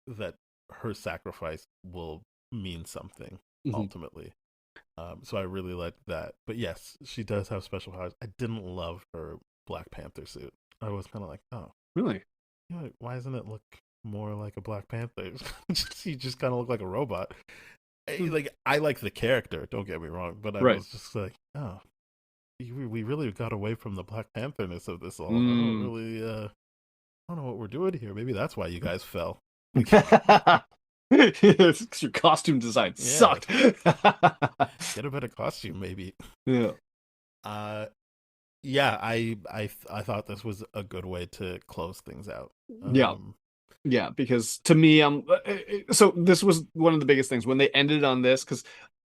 that her sacrifice will mean something Mhm. ultimately. So I really like that. But yes, she does have special powers. I didn't love her Black Panther suit. I was kind of like, oh, Really? you know, why doesn't it look more like a Black Panther? She just kind of looked like a robot. Hmm. Like I like the character. Don't get me wrong, but I Right. was just like, oh, we really got away from the Black Pantherness of this all. I don't Mm. really, I don't know what we're doing here. Maybe that's why you guys fell. It's 'cause your costume design Yeah, sucked. get a better costume, maybe. Yeah. Uh, yeah, I thought this was a good way to close things out. Yeah. Yeah, because to me, so this was one of the biggest things when they ended on this, because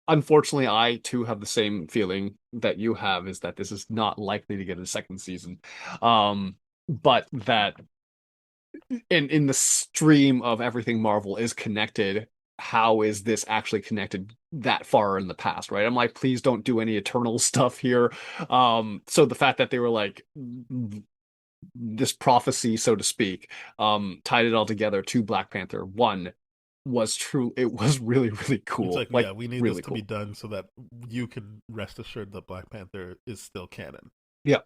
unfortunately, I too have the same feeling that you have, is that this is not likely to get a second season. But that in the stream of everything Marvel is connected, how is this actually connected that far in the past, right? I'm like, please don't do any Eternal stuff here. So the fact that they were like this prophecy, so to speak, tied it all together to Black Panther one was true. It was really, really It's cool. like, Like yeah, we need this really to be cool. done so that you can rest assured that Black Panther is still canon, Yeah.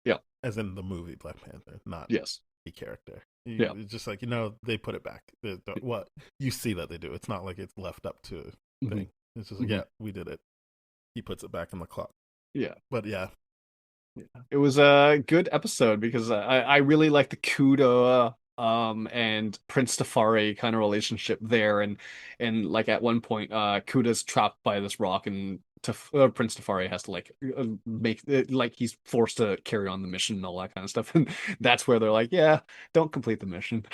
Yeah. as in the movie Black Panther, not Yes. the character. Yeah. It's just like, they put it back. What you see that they do. It's not like it's left up to Hmm. thing. It's just like, Hmm. yeah, we did it. He puts it back in the clock. Yeah. But yeah, Yeah. It was a good episode because I really like the Kuda and Prince Tafari kind of relationship there, and like at one point Kuda's trapped by this rock, and Prince Tafari has to like make it, like he's forced to carry on the mission and all that kind of stuff, and that's where they're like, yeah, don't complete the mission.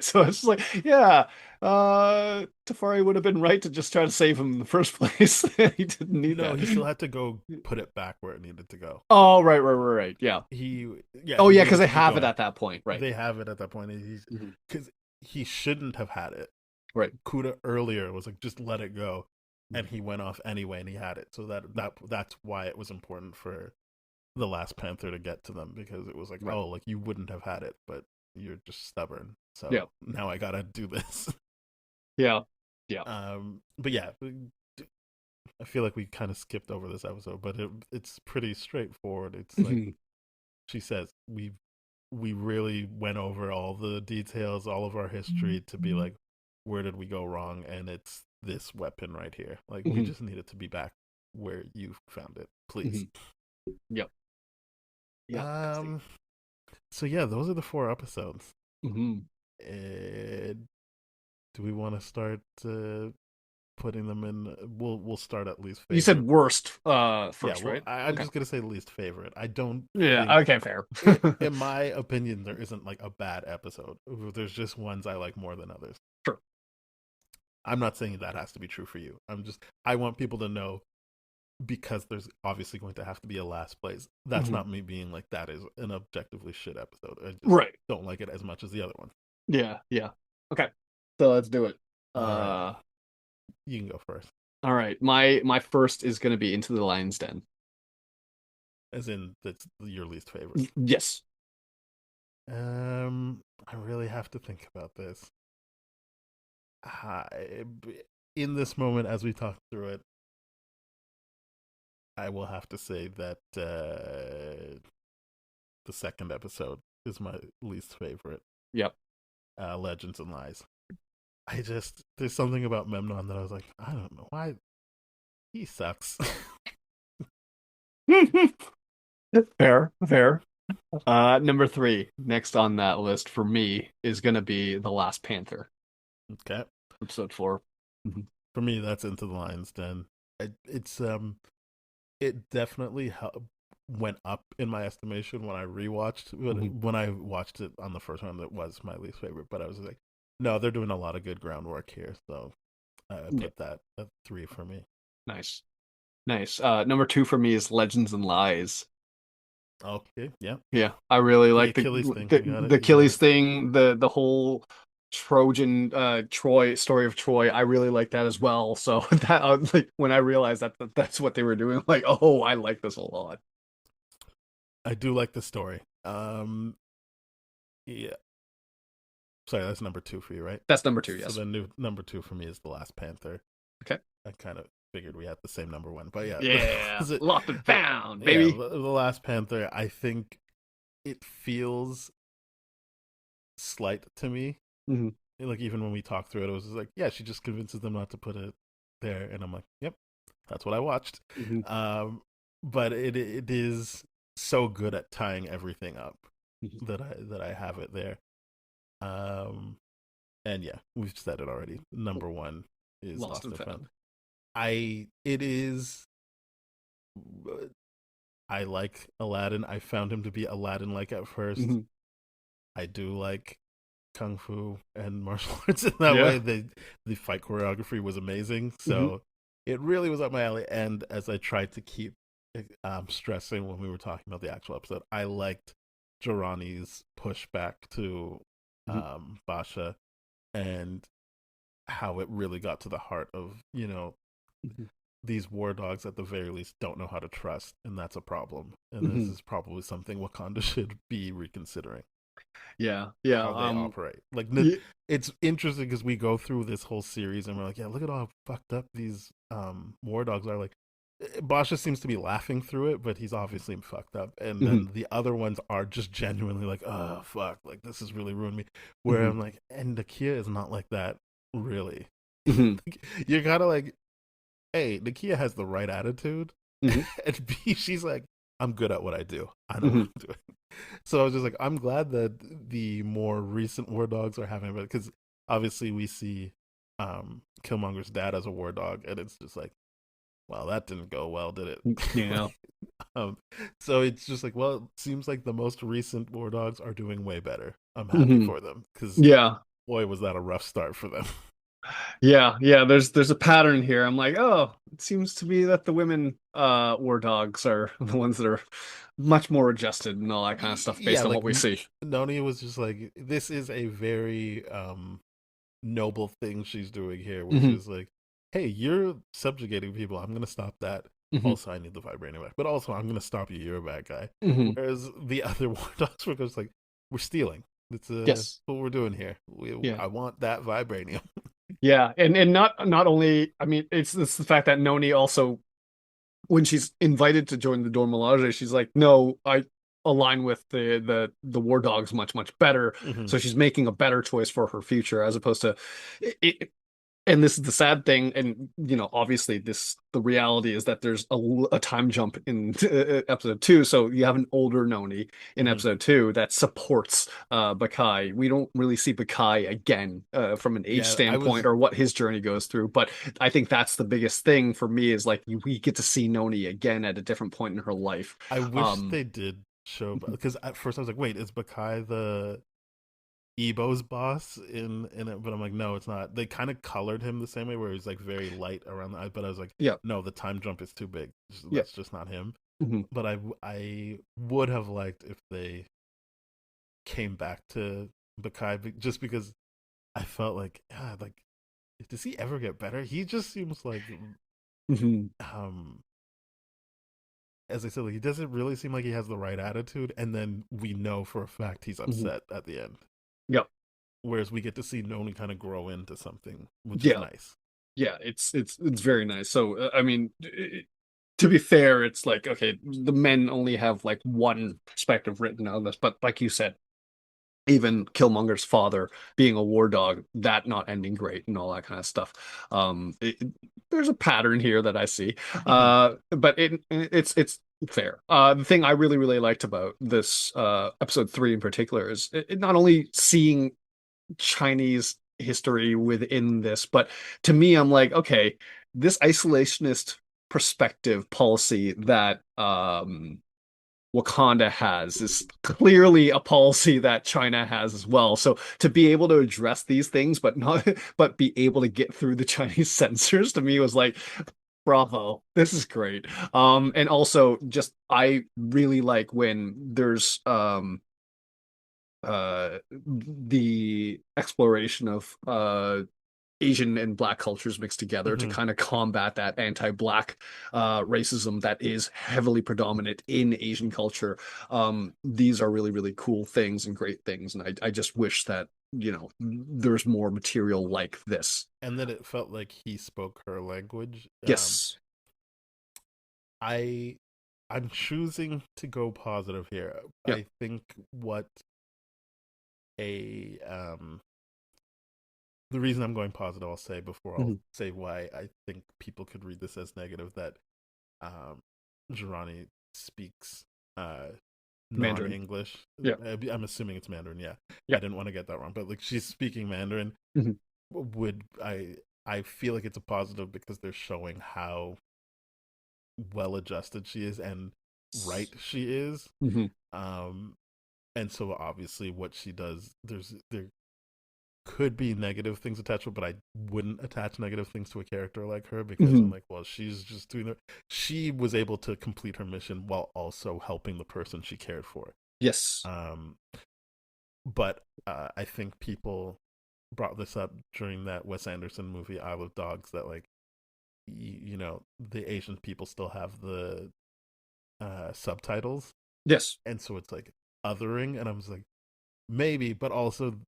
So it's like, yeah, Tafari would have been right to just try to save him in the first place. He didn't need no, that. he still had to go put it back where it needed to go. Oh, right. Yeah. He, yeah, Oh, he yeah, because needed they to keep have it going. at that point, right? They have it at that point. He's Mhm. because he shouldn't have had it. Right. Kuda earlier was like, just let it go, and Mhm. he went off anyway, and he had it. So that's why it was important for the last Panther to get to them, because it was like, Right. oh, like you wouldn't have had it, but you're just stubborn. Yeah. So now I gotta do this. Yeah. Yeah. But yeah, I feel like we kind of skipped over this episode, but it's pretty straightforward. It's like Mhm. she says, we really went over all the details, all of our history to be like, where did we go wrong? And it's this weapon right here. Like we Mhm. just need it to be back where you found it, please. Mhm. Yep. Yep. Um. So yeah, those are the 4 episodes. Mhm. And do we want to start putting them in? We'll start at least You said favorite. worst Yeah. first, Well, right? I'm Okay. just gonna say least favorite. I don't Yeah. think, Okay. Fair. in my opinion, there isn't like a bad episode. There's just ones I like more than others. Sure. I'm not saying that has to be true for you. I want people to know, because there's obviously going to have to be a last place. That's Mhm. not me being like that is an objectively shit episode. I just Right. don't like it as much as the other one. Yeah. Yeah. Okay. So let's do it. All right, Uh. you can go first. All right. My first is gonna be Into the Lion's Den. As in, that's your least favorite. Yes. I really have to think about this. I, in this moment, as we talk through it, I will have to say that the second episode is my least favorite. Yep. Legends and Lies. There's something about Memnon that I was like, I don't know why he sucks. Fair. Fair. Number three, next on that list for me is gonna be The Last Panther. Okay. Episode 4. Mhm. For me, that's Into the Lion's Den. It's it definitely went up in my estimation when I rewatched. Mhm. When I watched it on the first one, it was my least favorite. But I was like, no, they're doing a lot of good groundwork here. So I Yeah. put that at 3 for me. Nice. Nice. Number 2 for me is Legends and Lies. Okay, yeah. Yeah, I really The like Achilles thing, the, you got the it. You got Achilles it. thing, the whole Trojan Troy story of Troy. I really like that as well. So that like when I realized that's what they were doing, like, oh, I like this a lot. I do like the story. Yeah. Sorry, that's number 2 for you, right? That's number 2, So yes. the new number 2 for me is The Last Panther. Okay. I kind of figured we had the same number 1, but yeah, Yeah, lost and the, found, yeah, baby. the Last Panther. I think it feels slight to me. Hmm. Like even when we talked through it, it was just like, yeah, she just convinces them not to put it there, and I'm like, yep, that's what I watched. Hmm. But it is so good at tying everything up Hmm. that I have it there. And yeah, we've said it already. Number 1 is Lost Lost and and Found. found. It is. I like Aladdin. I found him to be Aladdin like at first. Hmm. I do like kung fu and martial arts in that Yeah. way. The fight choreography was amazing, Hmm. so it really was up my alley. And as I tried to keep stressing when we were talking about the actual episode, I liked Jirani's pushback to Hmm. Basha and how it really got to the heart of these war dogs at the very least don't know how to trust, and that's a problem. And this Hmm. is probably something Wakanda should be reconsidering Yeah, yeah. how they operate. Like Y- it's interesting because we go through this whole series and we're like, yeah, look at how fucked up these war dogs are. Like Basha seems to be laughing through it, but he's obviously fucked up. And mhm, then the other ones are just genuinely like, oh fuck, like this has really ruined me. Where mhm, I'm like, and Nakia is not like that, really. mhm, You're kind of like, A, Nakia has the right attitude, mhm, and B, she's like, I'm good at what I do. I know what mhm. I'm doing. So I was just like, I'm glad that the more recent war dogs are having it because obviously we see Killmonger's dad as a war dog, and it's just like, well, that didn't go well, did it? Yeah. Like, um, so it's just like, well, it seems like the most recent war dogs are doing way better. I'm happy Mhm. for them because Yeah. boy, was that a rough start for them. Yeah, yeah, there's a pattern here. I'm like, oh, it seems to be that the women war dogs are the ones that are much more adjusted and all that kind of stuff Yeah, based on like what we see. Noni was just like, this is a very noble thing she's doing here, which Hmm. is like, hey, you're subjugating people. I'm gonna stop that. Hmm. Also, I need the vibranium back, but also I'm gonna stop you. You're a bad guy. Hmm. Whereas the other war dogs were just like, we're stealing. It's Yes. what we're doing here. Yeah. I want that vibranium. Yeah, and not only, I mean, it's the fact that Noni also, when she's invited to join the Dora Milaje, she's like, no, I align with the war dogs much better. Hmm. So she's making a better choice for her future as opposed to it, and this is the sad thing, and obviously the reality is that there's a time jump in episode 2, so you have an older Noni in Hmm. episode 2 that supports Bakai. We don't really see Bakai again from an age Yeah, I standpoint was. or what his journey goes through, but I think that's the biggest thing for me is like we get to see Noni again at a different point in her life. I wish um they did show because at first I was like, wait, is Bakai the Ebo's boss in it, but I'm like, no, it's not. They kind of colored him the same way, where he's like very light around the eye. But I was like, yeah. no, the time jump is too big. Yeah. That's just not him. Hmm. But I would have liked if they came back to Bakai just because I felt like, like, does he ever get better? He just seems like, Hmm. um, as I said, like he doesn't really seem like he has the right attitude. And then we know for a fact he's Hmm. upset at the end. Yeah. Whereas we get to see Noni kind of grow into something, which is Yeah. nice. Yeah, it's very nice. So I mean, to be fair, it's like okay, the men only have like one perspective written on this, but like you said, even Killmonger's father being a war dog, that not ending great and all that kind of stuff. There's a pattern here that I see, Hmm. but it's fair. The thing I really liked about this episode 3 in particular is not only seeing Chinese history within this. But to me, I'm like, okay, this isolationist perspective policy that Wakanda has is clearly a policy that China has as well. So to be able to address these things, but not, but be able to get through the Chinese censors, to me was like, bravo, this is great. And also just I really like when there's the exploration of Asian and Black cultures mixed together to Hmm. kind of combat that anti-Black racism that is heavily predominant in Asian culture. These are really, really cool things and great things, and I just wish that there's more material like this. And that it felt like he spoke her language. Yes. I I'm choosing to go positive here. Yeah. I think what a the reason I'm going positive, I'll say before I'll Mhm. say why I think people could read this as negative, that um Jirani speaks Mandarin. non-English. Yeah. I'm assuming it's Mandarin, yeah. I Yeah. didn't want to get that wrong, but like she's speaking Mandarin. Mhm. Would I feel like it's a positive because they're showing how well adjusted she is and right she is. Mhm. Um and so obviously what she does, there could be negative things attached to it, but I wouldn't attach negative things to a character like her because I'm Mhm. like, well, she's just doing it. She was able to complete her mission while also helping the person she cared for. Yes. Um, but I think people brought this up during that Wes Anderson movie Isle of Dogs, that like the Asian people still have the subtitles, Yes. and so it's like othering, and I'm just like maybe, but also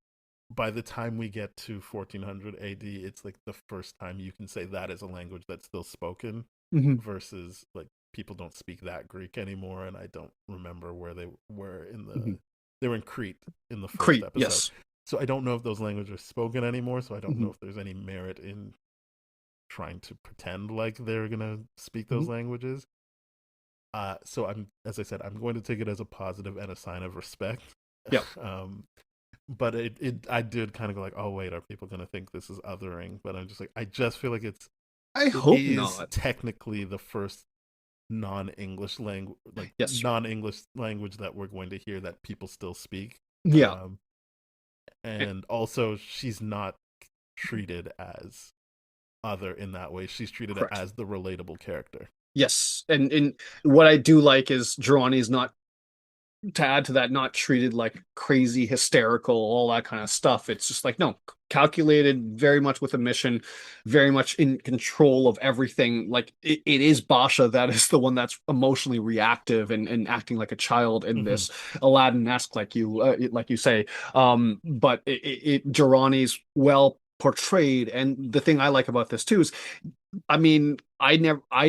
by the time we get to 1400 AD, it's like the first time you can say that is a language that's still spoken, Mhm. versus like people don't speak that Greek anymore, and I don't remember where they were Mhm. they were in Crete in the first Crete. episode. Yes. So I don't know if those languages are spoken anymore, so I don't know Mhm. if there's any merit in trying to pretend like they're gonna speak those Mhm. languages. So I'm, as I said, I'm going to take it as a positive and a sign of respect. Yeah. um, but I did kind of go like, oh wait, are people gonna think this is othering? But I'm just like, I just feel like I it hope is not. technically the first Yes. non-English language that we're going to hear that people still speak. Yeah. Um, and also she's not treated as other in that way. She's treated Correct. as the relatable character. Yes, and what I do like is Girani's not, to add to that, not treated like crazy, hysterical, all that kind of stuff. It's just like, no, calculated, very much with a mission, very much in control of everything. Like it is Basha that is the one that's emotionally reactive and acting like a child in Mm-hmm. this Aladdin-esque, like you say. But Girani's well portrayed, and the thing I like about this too is, I mean, I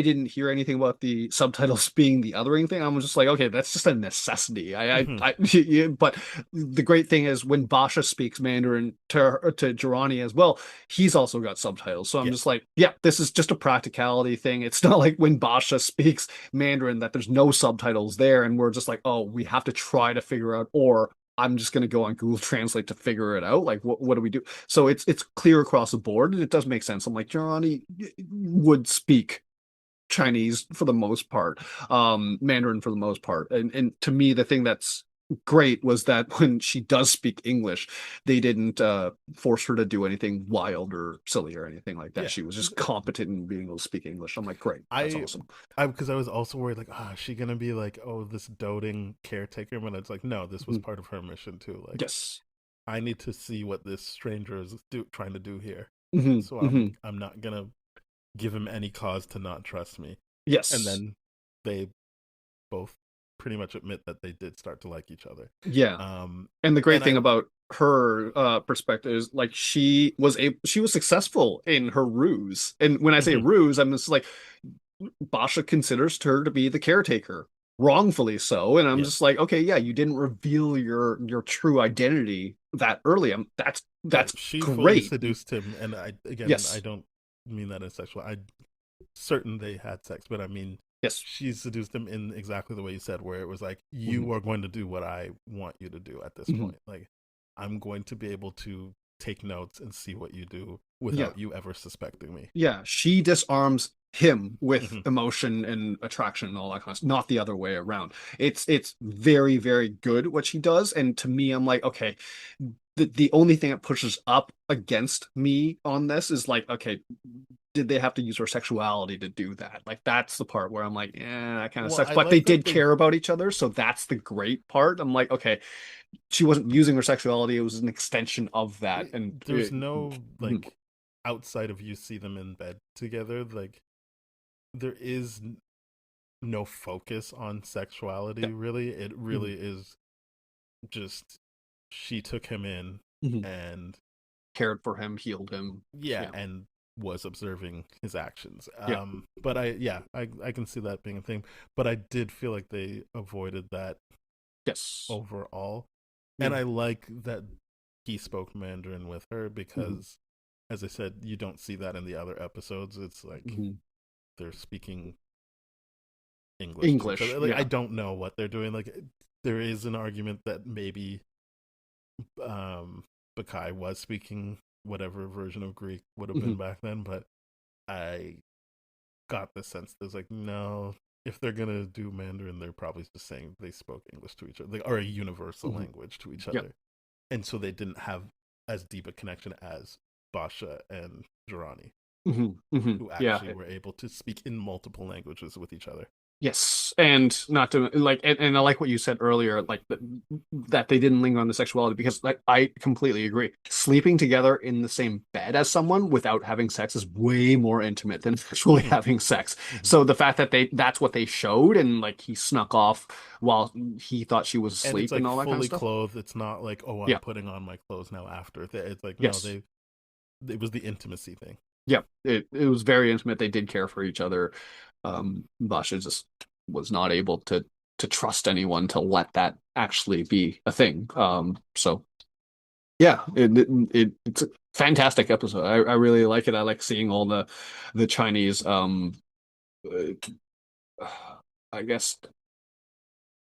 didn't hear anything about the subtitles being the othering thing. I was just like, okay, that's just a necessity. Mm-hmm. Yeah, but the great thing is when Basha speaks Mandarin to Jirani as well, he's also got subtitles. So I'm just Yes. like, yeah, this is just a practicality thing. It's not like when Basha speaks Mandarin that there's no subtitles there, and we're just like, oh, we have to try to figure out, or I'm just going to go on Google Translate to figure it out. Like, what do we do? So it's clear across the board, and it does make sense. I'm like, Johnny would speak Chinese for the most part, Mandarin for the most part, and to me, the thing that's great was that when she does speak English, they didn't force her to do anything wild or silly or anything like that. Yeah. She was just competent in being able to speak English. I'm like, great, that's I awesome. because I was also worried like, is she gonna be like, oh, this doting caretaker? But it's like, no, this was Mhm. part of her mission too. Like, Yes. I need to see what this stranger is trying to do here. Hmm. So Hmm. I'm not gonna give him any cause to not trust me. And Yes. then they both pretty much admit that they did start to like each other. Yeah. Um, And the great and thing I about her perspective is like she was successful in her ruse. And when I say mhm, ruse, I'm just like Basha considers her to be the caretaker, wrongfully so. And I'm just yes, like, okay, yeah, you didn't reveal your true identity that early. yeah, That's she fully great. seduced him, and I Yes. don't mean that as sexual. I certain they had sex, but I mean Yes. she seduced him in exactly the way you said, where it was like, Hmm. you are going to do what I want you to do at this Hmm. point. Like, I'm going to be able to take notes and see what you do Yeah. without you ever suspecting me. Yeah, she disarms him with Hmm. emotion and attraction and all that kind of stuff, not the other way around. It's very, very good what she does. And to me, I'm like, okay, the only thing that pushes up against me on this is like, okay, did they have to use her sexuality to do that? Like that's the part where I'm like, yeah, that kind of Well, sucks. I But they like that did they care about each other, so that's the great part. I'm like, okay, she wasn't using her sexuality, it was an extension of that. And there's no like outside of you see them in bed together, like there is no focus on yeah. sexuality really. It Mhm. really is just she took him in Mhm. and Cared for him, healed him. yeah, Yeah. and was observing his actions. Yeah. But I can see that being a thing, but I did feel like they avoided that Yes. overall. And Yeah. I like that he spoke Mandarin with her Mhm. because as I said, you don't see that in the other episodes. It's like Mhm. they're speaking English to each English. other. Like I Yeah. don't know what they're doing. Like there is an argument that maybe Bakai was speaking whatever version of Greek would have been Mhm. back then, but I got the sense there's like no, if they're gonna do Mandarin, they're probably just saying they spoke English to each other, like, or a universal Mhm. language to each Yeah. other, and so they didn't have as deep a connection as Basha and Jirani, Mhm. Mhm. who Yeah. actually were able to speak in multiple languages with each other. Yes, and not to like, and I like what you said earlier, like that they didn't linger on the sexuality because like I completely agree. Sleeping together in the same bed as someone without having sex is way more intimate than actually Hmm. having sex. Hmm. So the fact that that's what they showed, and like he snuck off while he thought she was And it's asleep and like all that kind of fully stuff. clothed. It's not like, oh, I'm Yeah. putting on my clothes now after. It's like no, Yes. it was the intimacy thing. Yeah. It was very intimate. They did care for each other. Basha just was not able to trust anyone to let that actually be a thing. So yeah, it's a fantastic episode. I really like it. I like seeing all the Chinese uh, I guess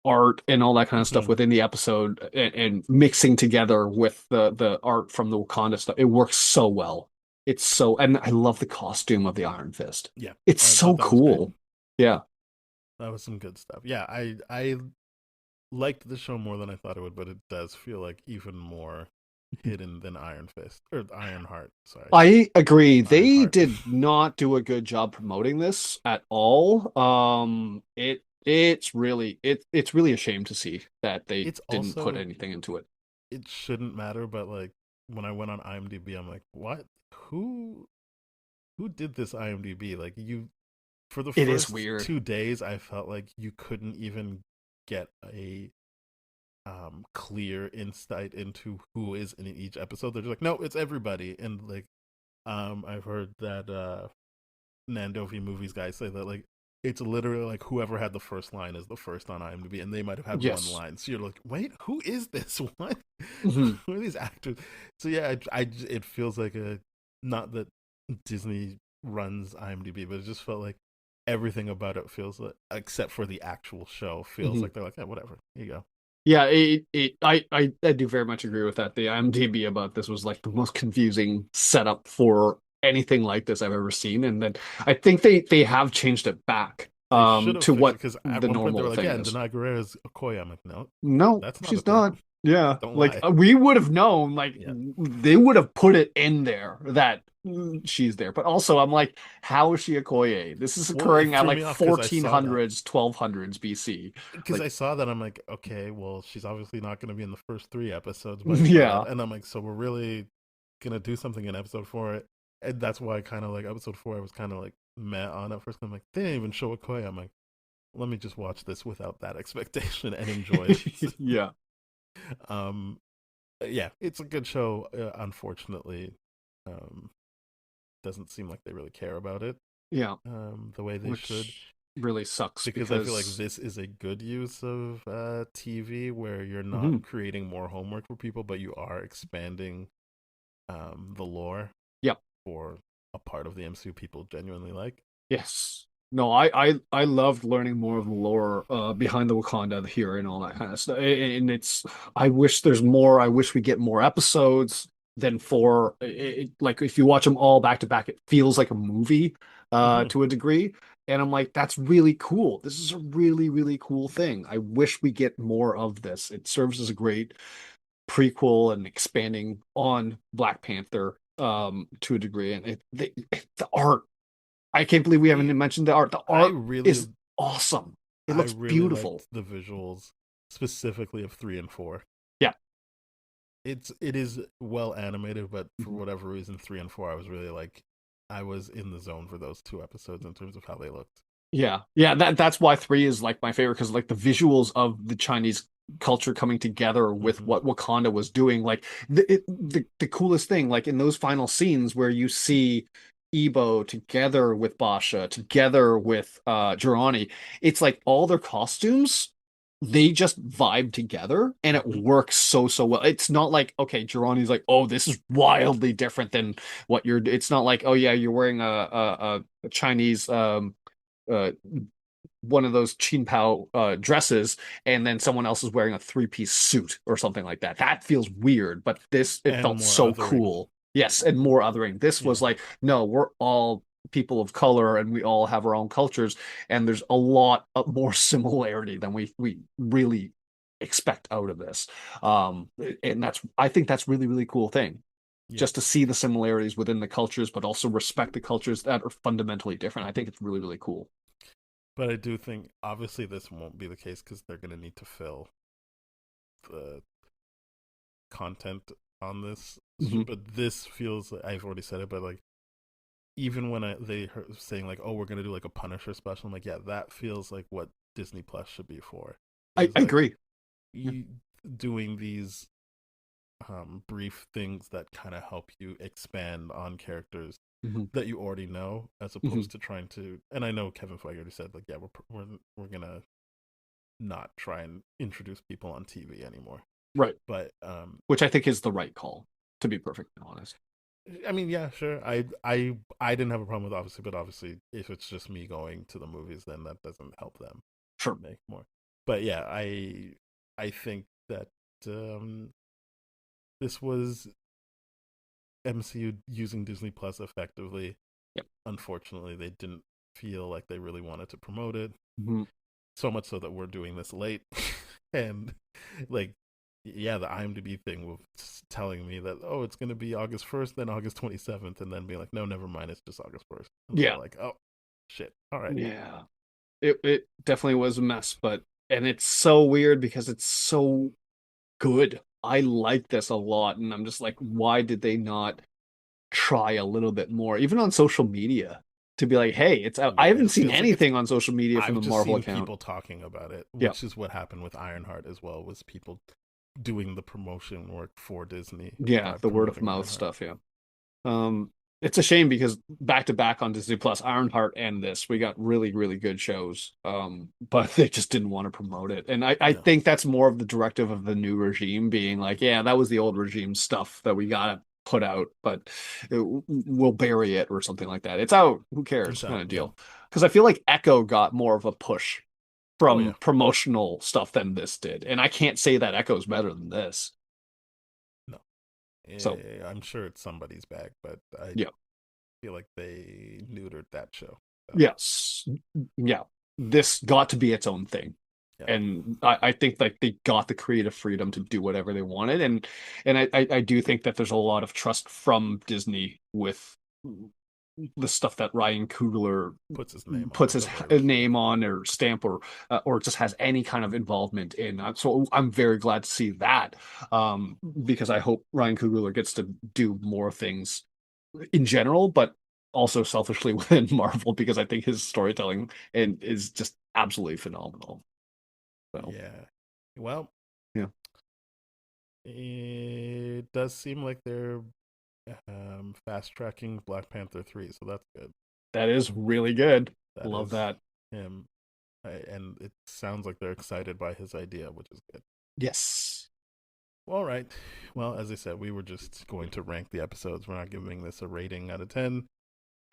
art and all that kind of stuff Hmm. within the episode and mixing together with the art from the Wakanda stuff. It works so well. It's so, and I love the costume of the Iron Fist. Yeah, It's I so thought that was great. cool. Yeah. That was some good stuff. Yeah, I liked the show more than I thought it would, but it does feel like even more hidden than Iron Fist or Iron Heart. Sorry, I agree. Iron They Heart. did not do a good job promoting this at all. It's really a shame to see that they It's didn't put also anything into it. it shouldn't matter, but like when I went on IMDb, I'm like, what? Who who did this IMDb? Like you for the It is first weird. 2 days, I felt like you couldn't even get a clear insight into who is in each episode. They're just like, no, it's everybody, and like I've heard that Nandovi movies guys say that like it's literally like whoever had the first line is the first on IMDb, and they might have had one Yes. line. So you're like, wait, who is this? What? Mhm. Who are these actors? So yeah, it feels like a not that Disney runs IMDb, but it just felt like everything about it feels like, except for the actual show, feels Mhm. like they're like, yeah, whatever. Here you go. Yeah, I do very much agree with that. The IMDb about this was like the most confusing setup for anything like this I've ever seen. And then I think they have changed it back They should have to fixed it what because at the one point they normal were like, thing yeah, and is. Denai Guerrero is Okoye. I'm like, no, No, that's not a she's thing. not. Yeah, Don't like lie. we would have known, like Yeah. they would have put it in there that she's there. But also, I'm like, how is she a Koye? This is Well, it occurring at threw like me off because I saw that. 1400s, 1200s BC. Because I Like, saw that, I'm like, okay, well, she's obviously not going to be in the first three episodes, but I saw that, yeah, and I'm like, so we're really gonna do something in episode four, and that's why I kind of like episode four. I was kind of like meh on at first. I'm like, they didn't even show Okoye. I'm like, let me just watch this without that expectation and enjoy this. yeah, um, yeah, it's a good show. Unfortunately, um, doesn't seem like they really care about it yeah. the way they should. Which really sucks Because I feel like because this is a good use of TV where you're not Mhm. creating more homework for people, but you are expanding the lore Yep. for a part of the MCU people genuinely like. Yes. No, I loved learning more of the lore behind the Wakanda here and all that kind of stuff. And it's I wish there's more. I wish we get more episodes. then 4, like if you watch them all back to back, it feels like a movie Mhm. to a degree. And I'm like, that's really cool. This is a really, really cool thing. I wish we get more of this. It serves as a great prequel and expanding on Black Panther to a degree. And the art, I can't believe we haven't The mentioned the art. The I art really is awesome. It I looks really beautiful. liked the visuals, specifically of 3 and 4. Yeah. It is well animated, but for Mhm. whatever reason, 3 and 4, I was really like, I was in the zone for those 2 episodes in terms of how they looked. Yeah. Yeah, that's why 3 is like my favorite because like the visuals of the Chinese culture coming together with Hmm. what Wakanda was doing, like the coolest thing, like in those final scenes where you see Ebo together with Basha, together with Jirani, it's like all their costumes, they just vibe together and it Hmm. works so well. It's not like, okay, Jirani's like, oh, this is wildly different than what you're. It's not like, oh yeah, you're wearing a Chinese uh one of those Qin Pao dresses, and then someone else is wearing a three-piece suit or something like that. That feels weird, but this it And felt more so othering. cool. Yes, and more othering. This was Yeah. like, no, we're all people of color and we all have our own cultures, and there's a lot of more similarity than we really expect out of this. And that's I think that's really, really cool thing. Yeah. Just to see the similarities within the cultures, but also respect the cultures that are fundamentally different. I think it's really, really cool. But I do think, obviously, this won't be the case because they're going to need to fill the content on this. Mhm. But this feels, I've already said it, but like, even when they heard saying like, "Oh, we're gonna do like a Punisher special," I'm like, yeah, that feels like what Disney Plus should be for. Is I like agree. Yeah. you doing these brief things that kind of help you expand on characters Mhm. that you already know, as Mhm. opposed to trying to. And I know Kevin Feige already said like, yeah, we're gonna not try and introduce people on TV anymore. Right. But Which I think is the right call, to be perfectly honest. I mean, yeah, sure. I didn't have a problem with, obviously, but obviously, if it's just me going to the movies, then that doesn't help them Sure. make more. But yeah, I think that um, this was MCU using Disney Plus effectively. Yep. Unfortunately, they didn't feel like they really wanted to promote it. Mhm. So much so that we're doing this late, and like, yeah, the IMDb thing was telling me that, oh, it's gonna be August 1st, then August 27th, and then being like, no, never mind, it's just August 1st. I'm a Yeah. little like, oh shit, all right. Yeah. It definitely was a mess, but and it's so weird because it's so good. I like this a lot, and I'm just like, why did they not try a little bit more, even on social media, to be like, hey, it's out. I Yeah, haven't it seen feels like it's. anything on social media from I've the just Marvel seen account. people talking about it, Yeah. which is what happened with Ironheart as well. Was people doing the promotion work for Disney Yeah, by the word of promoting mouth Ironheart. stuff, yeah. Um, it's a shame because back to back on Disney Plus, Ironheart and this, we got really, really good shows. But they just didn't want to promote it. And I No, think that's more of the directive of the new regime being like, yeah, that was the old regime stuff that we gotta put out, but we'll bury it or something like that. It's out, who it's cares? Kind out. of Yeah. deal. Because I feel like Echo got more of a push Oh yeah. from promotional stuff than this did. And I can't say that Echo's better than this. No, So I'm sure it's somebody's bag, but I yeah. feel like they neutered that show. So Yes. Yeah. This got to be its own thing. yeah, And I think like they got the creative freedom to do whatever they wanted. And I do think that there's a lot of trust from Disney with the stuff that Ryan Coogler puts his name on puts it. his The words. Yeah. name on or stamp or just has any kind of involvement in. So I'm very glad to see that because I hope Ryan Coogler gets to do more things in general, but also selfishly within Marvel because I think his storytelling and is just absolutely phenomenal. So Yeah. Well, yeah, it does seem like they're fast tracking Black Panther 3, so that's good. that is really good. That Love is that. him. And it sounds like they're excited by his idea, which is good. Yes. All right. Well, as I said, we were just going to rank the episodes. We're not giving this a rating out of 10.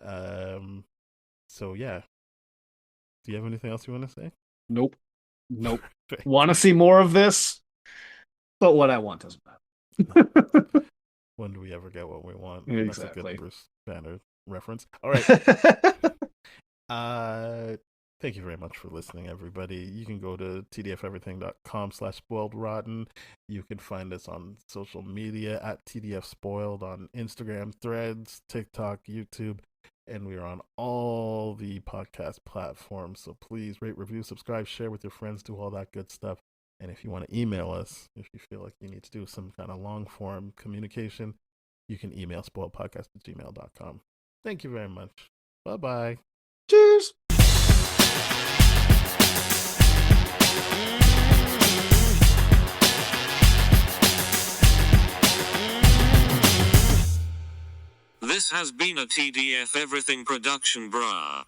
Um, so, yeah. Do you have anything else you want to say? Nope. Nope. Perfect. Want to see more of this, but what I want doesn't No. matter. When do we ever get what we want? Exactly. That's a good Bruce Banner reference. All right. Thank you very much for listening, everybody. You can go to tdfeverything.com/spoiledrotten. You can find us on social media at tdfspoiled on Instagram, Threads, TikTok, YouTube, and we are on all the podcast platforms. So please rate, review, subscribe, share with your friends, do all that good stuff. And if you want to email us, if you feel like you need to do some kind of long form communication, you can email spoiledpodcast@gmail.com. Thank you very much. Bye-bye. Cheers. This has been a TDF Everything production, brah.